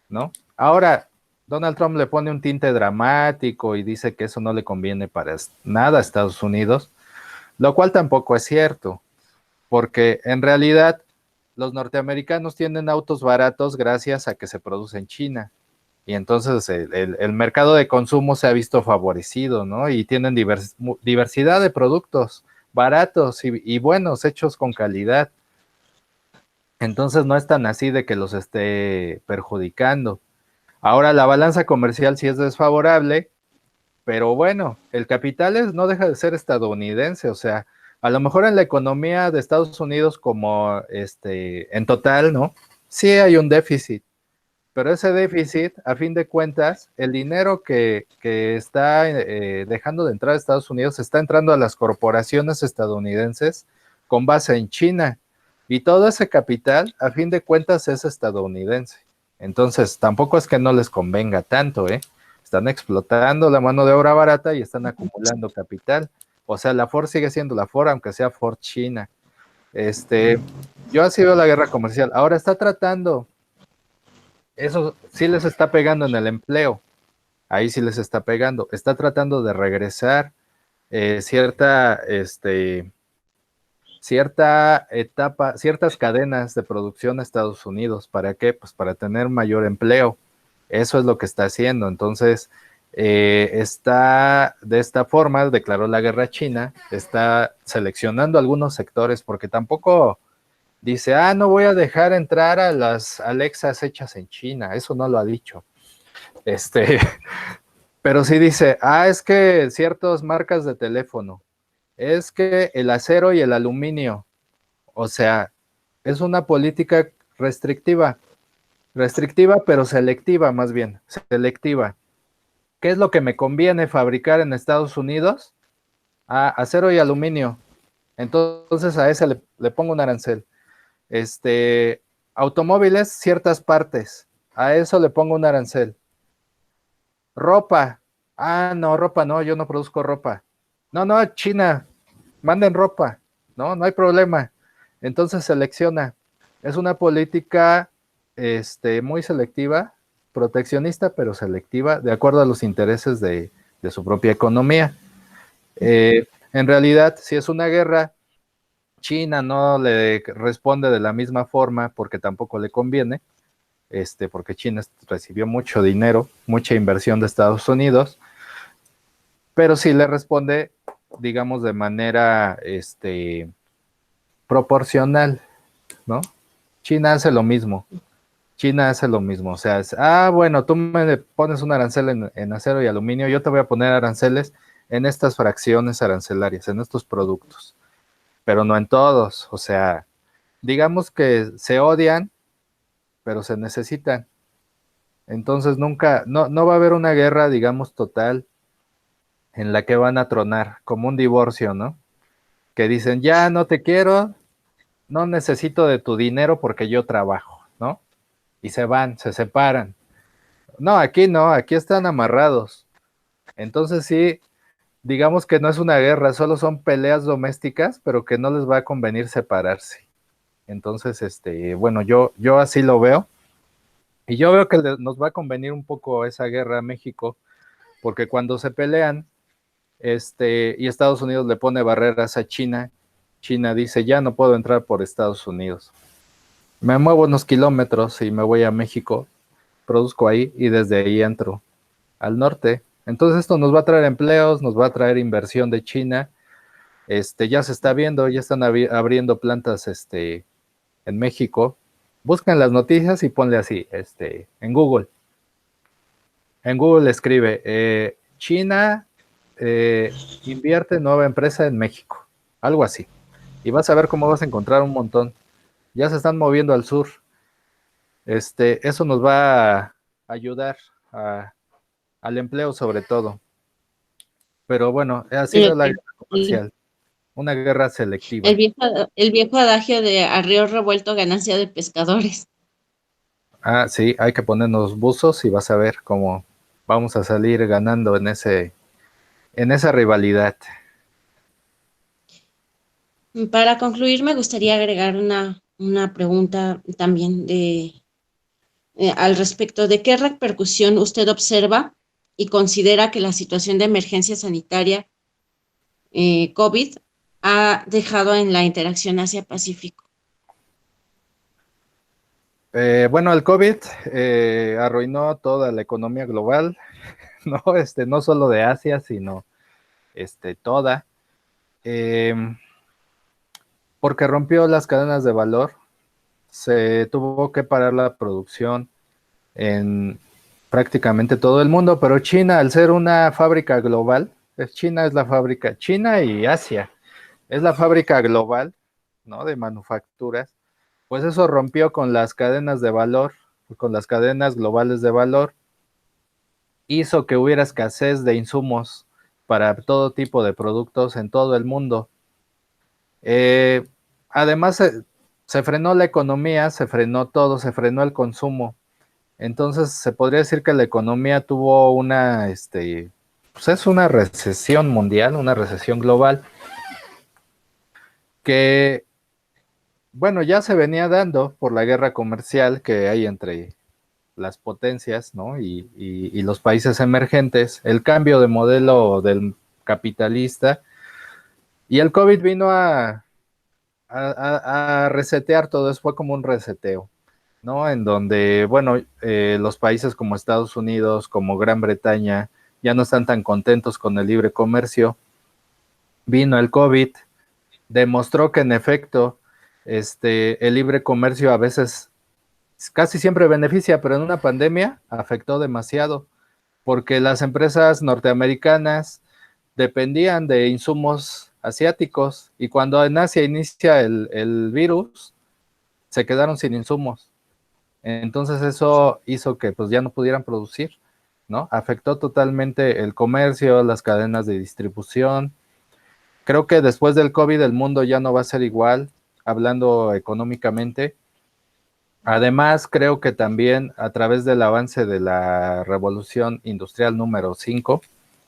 ¿no? Ahora, Donald Trump le pone un tinte dramático y dice que eso no le conviene para nada a Estados Unidos, lo cual tampoco es cierto, porque en realidad los norteamericanos tienen autos baratos gracias a que se produce en China. Y entonces el mercado de consumo se ha visto favorecido, ¿no? Y tienen diversidad de productos baratos y buenos, hechos con calidad. Entonces no es tan así de que los esté perjudicando. Ahora la balanza comercial sí es desfavorable, pero bueno, el capital no deja de ser estadounidense, o sea, a lo mejor en la economía de Estados Unidos como en total, ¿no? Sí hay un déficit, pero ese déficit, a fin de cuentas, el dinero que está dejando de entrar a Estados Unidos está entrando a las corporaciones estadounidenses con base en China. Y todo ese capital, a fin de cuentas, es estadounidense. Entonces, tampoco es que no les convenga tanto, ¿eh? Están explotando la mano de obra barata y están acumulando capital. O sea, la Ford sigue siendo la Ford, aunque sea Ford China. Yo así veo la guerra comercial. Ahora está tratando, eso sí les está pegando en el empleo, ahí sí les está pegando, está tratando de regresar cierta etapa, ciertas cadenas de producción a Estados Unidos. ¿Para qué? Pues para tener mayor empleo. Eso es lo que está haciendo. Entonces, está de esta forma, declaró la guerra a China, está seleccionando algunos sectores porque tampoco dice, no voy a dejar entrar a las Alexas hechas en China. Eso no lo ha dicho. Este, pero sí dice, es que ciertas marcas de teléfono, es que el acero y el aluminio, o sea, es una política restrictiva, pero selectiva más bien, selectiva. ¿Qué es lo que me conviene fabricar en Estados Unidos? Acero y aluminio. Entonces a ese le pongo un arancel. Automóviles, ciertas partes. A eso le pongo un arancel. Ropa. No, ropa no, yo no produzco ropa. No, China, manden ropa. No hay problema. Entonces selecciona. Es una política muy selectiva, proteccionista, pero selectiva, de acuerdo a los intereses de su propia economía. En realidad, si es una guerra, China no le responde de la misma forma porque tampoco le conviene, porque China recibió mucho dinero, mucha inversión de Estados Unidos, pero sí le responde, digamos, de manera proporcional, ¿no? China hace lo mismo. China hace lo mismo, o sea, bueno, tú me pones un arancel en acero y aluminio, yo te voy a poner aranceles en estas fracciones arancelarias, en estos productos, pero no en todos, o sea, digamos que se odian, pero se necesitan. Entonces nunca, no va a haber una guerra, digamos, total en la que van a tronar, como un divorcio, ¿no? Que dicen, ya no te quiero, no necesito de tu dinero porque yo trabajo, ¿no? Y se van, se separan. No, aquí están amarrados. Entonces sí, digamos que no es una guerra, solo son peleas domésticas, pero que no les va a convenir separarse. Entonces, bueno, yo así lo veo. Y yo veo que nos va a convenir un poco esa guerra a México, porque cuando se pelean, y Estados Unidos le pone barreras a China, China dice, ya no puedo entrar por Estados Unidos. Me muevo unos kilómetros y me voy a México, produzco ahí y desde ahí entro al norte. Entonces esto nos va a traer empleos, nos va a traer inversión de China. Ya se está viendo, ya están abriendo plantas en México. Buscan las noticias y ponle así, en Google. En Google escribe, China invierte nueva empresa en México, algo así. Y vas a ver cómo vas a encontrar un montón. Ya se están moviendo al sur. Eso nos va a ayudar al empleo sobre todo. Pero bueno, así veo la El, guerra comercial, una guerra selectiva. el viejo, el viejo adagio de a río revuelto ganancia de pescadores. Sí, hay que ponernos buzos y vas a ver cómo vamos a salir ganando en esa rivalidad. Para concluir, me gustaría agregar una pregunta también al respecto de qué repercusión usted observa y considera que la situación de emergencia sanitaria COVID ha dejado en la interacción Asia-Pacífico. Bueno, el COVID arruinó toda la economía global, ¿no? No solo de Asia, sino toda, eh, porque rompió las cadenas de valor, se tuvo que parar la producción en prácticamente todo el mundo, pero China, al ser una fábrica global, China es la fábrica, China y Asia, es la fábrica global, ¿no? De manufacturas, pues eso rompió con las cadenas de valor, con las cadenas globales de valor, hizo que hubiera escasez de insumos para todo tipo de productos en todo el mundo. Eh, Además, se frenó la economía, se frenó todo, se frenó el consumo. Entonces, se podría decir que la economía tuvo pues es una recesión mundial, una recesión global, que, bueno, ya se venía dando por la guerra comercial que hay entre las potencias, ¿no? Y los países emergentes, el cambio de modelo del capitalista, y el COVID vino a resetear todo eso, fue como un reseteo, ¿no? En donde, bueno, los países como Estados Unidos, como Gran Bretaña, ya no están tan contentos con el libre comercio. Vino el COVID, demostró que en efecto, el libre comercio a veces casi siempre beneficia, pero en una pandemia afectó demasiado, porque las empresas norteamericanas dependían de insumos asiáticos y cuando en Asia inicia el virus, se quedaron sin insumos. Entonces eso hizo que pues ya no pudieran producir, ¿no? Afectó totalmente el comercio, las cadenas de distribución. Creo que después del COVID el mundo ya no va a ser igual, hablando económicamente. Además, creo que también a través del avance de la revolución industrial número 5,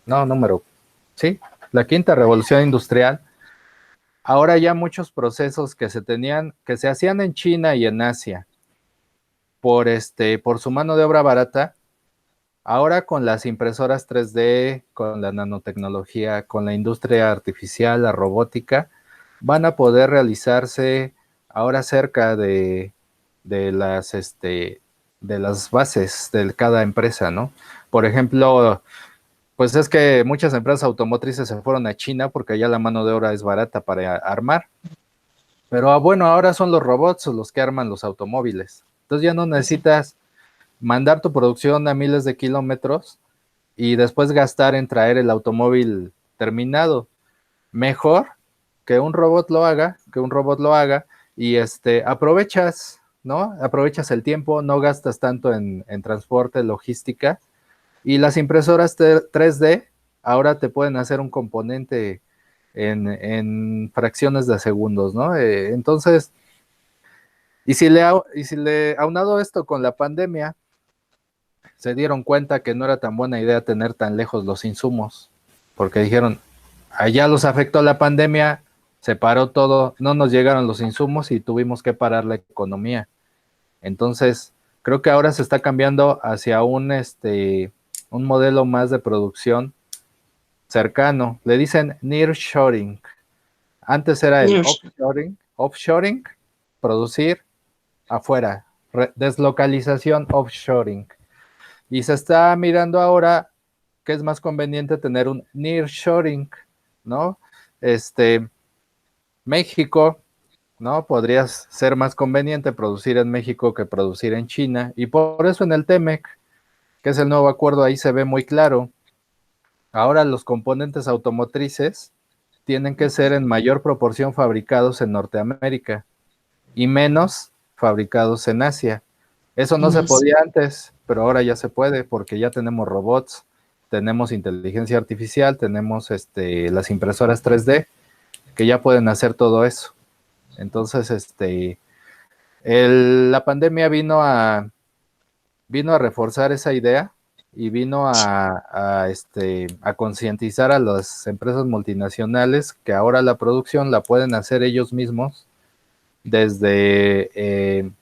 no, sí, la quinta revolución industrial, ahora ya muchos procesos que que se hacían en China y en Asia por su mano de obra barata, ahora con las impresoras 3D, con la nanotecnología, con la industria artificial, la robótica, van a poder realizarse ahora cerca de las bases de cada empresa, ¿no? Por ejemplo, pues es que muchas empresas automotrices se fueron a China porque allá la mano de obra es barata para armar. Pero bueno, ahora son los robots los que arman los automóviles. Entonces ya no necesitas mandar tu producción a miles de kilómetros y después gastar en traer el automóvil terminado. Mejor que un robot lo haga, y aprovechas, ¿no? Aprovechas el tiempo, no gastas tanto en transporte, logística, y las impresoras 3D ahora te pueden hacer un componente en fracciones de segundos, ¿no? Entonces, y si le aunado esto con la pandemia, se dieron cuenta que no era tan buena idea tener tan lejos los insumos, porque dijeron, allá los afectó la pandemia, se paró todo, no nos llegaron los insumos y tuvimos que parar la economía. Entonces, creo que ahora se está cambiando hacia un modelo más de producción cercano. Le dicen nearshoring. Antes era el offshoring, producir afuera, deslocalización, offshoring. Y se está mirando ahora que es más conveniente tener un nearshoring, ¿no? México, ¿no? Podría ser más conveniente producir en México que producir en China. Y por eso en el TEMEC, que es el nuevo acuerdo, ahí se ve muy claro. Ahora los componentes automotrices tienen que ser en mayor proporción fabricados en Norteamérica y menos fabricados en Asia. Eso no se podía antes, pero ahora ya se puede porque ya tenemos robots, tenemos inteligencia artificial, tenemos las impresoras 3D que ya pueden hacer todo eso. Entonces, la pandemia vino a reforzar esa idea y vino a concientizar a las empresas multinacionales que ahora la producción la pueden hacer ellos mismos desde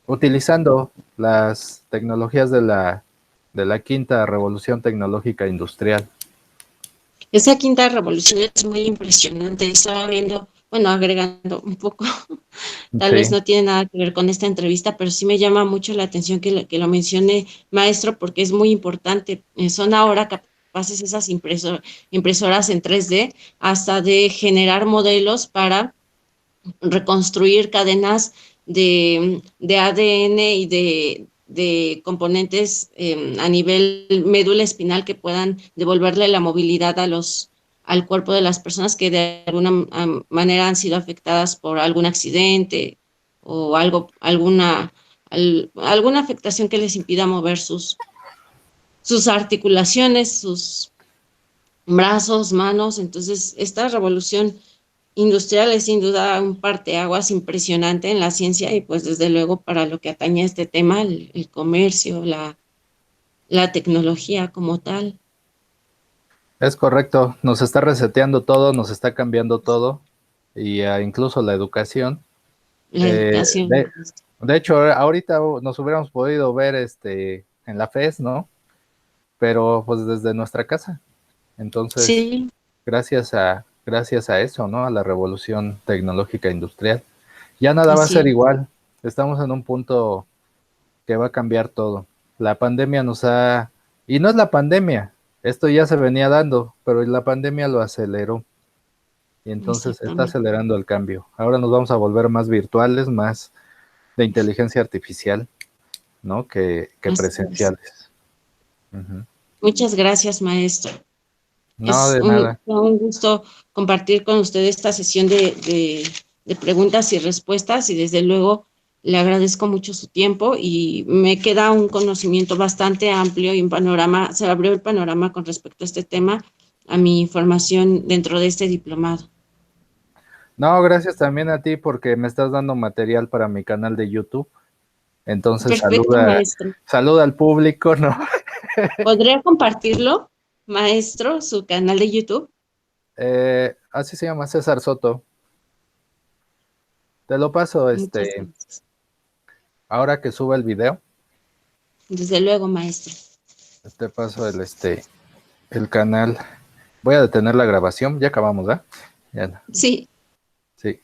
utilizando las tecnologías de la quinta revolución tecnológica industrial. Esa quinta revolución es muy impresionante. Estaba viendo bueno, agregando un poco, tal vez Sí, no tiene nada que ver con esta entrevista, pero sí me llama mucho la atención que lo mencione, maestro, porque es muy importante. Son ahora capaces esas impresoras en 3D hasta de generar modelos para reconstruir cadenas de ADN y de componentes a nivel médula espinal que puedan devolverle la movilidad al cuerpo de las personas que de alguna manera han sido afectadas por algún accidente o alguna afectación que les impida mover sus articulaciones, sus brazos, manos. Entonces, esta revolución industrial es sin duda un parteaguas impresionante en la ciencia y pues desde luego para lo que atañe a este tema, el comercio, la tecnología como tal, es correcto. Nos está reseteando todo, nos está cambiando todo, y incluso la educación. la Eh, educación. de, de hecho, ahorita nos hubiéramos podido ver en la FES, ¿no? Pero pues desde nuestra casa. Entonces, Sí, gracias a eso, ¿no? A la revolución tecnológica industrial. Ya nada va a así ser es, igual. Estamos en un punto que va a cambiar todo. La pandemia y no es la pandemia, esto ya se venía dando, pero la pandemia lo aceleró y entonces está exactamente. acelerando el cambio. Ahora nos vamos a volver más virtuales, más de inteligencia artificial, ¿no? Que Así es. presenciales. Ujú. Muchas gracias, maestro. No, de nada. Fue un gusto compartir con usted esta sesión de preguntas y respuestas y desde luego le agradezco mucho su tiempo y me queda un conocimiento bastante amplio y un panorama, se abrió el panorama con respecto a este tema, a mi formación dentro de este diplomado. No, gracias también a ti porque me estás dando material para mi canal de YouTube. Entonces Perfecto, maestro. saluda al público, ¿no? ¿Podría compartirlo, maestro, su canal de YouTube? Así se llama César Soto. Te lo paso, Muchas gracias. ahora que suba el video, Desde luego, maestro. te paso el canal. Voy a detener la grabación, ya acabamos, ¿verdad? Ya, Sí. sí.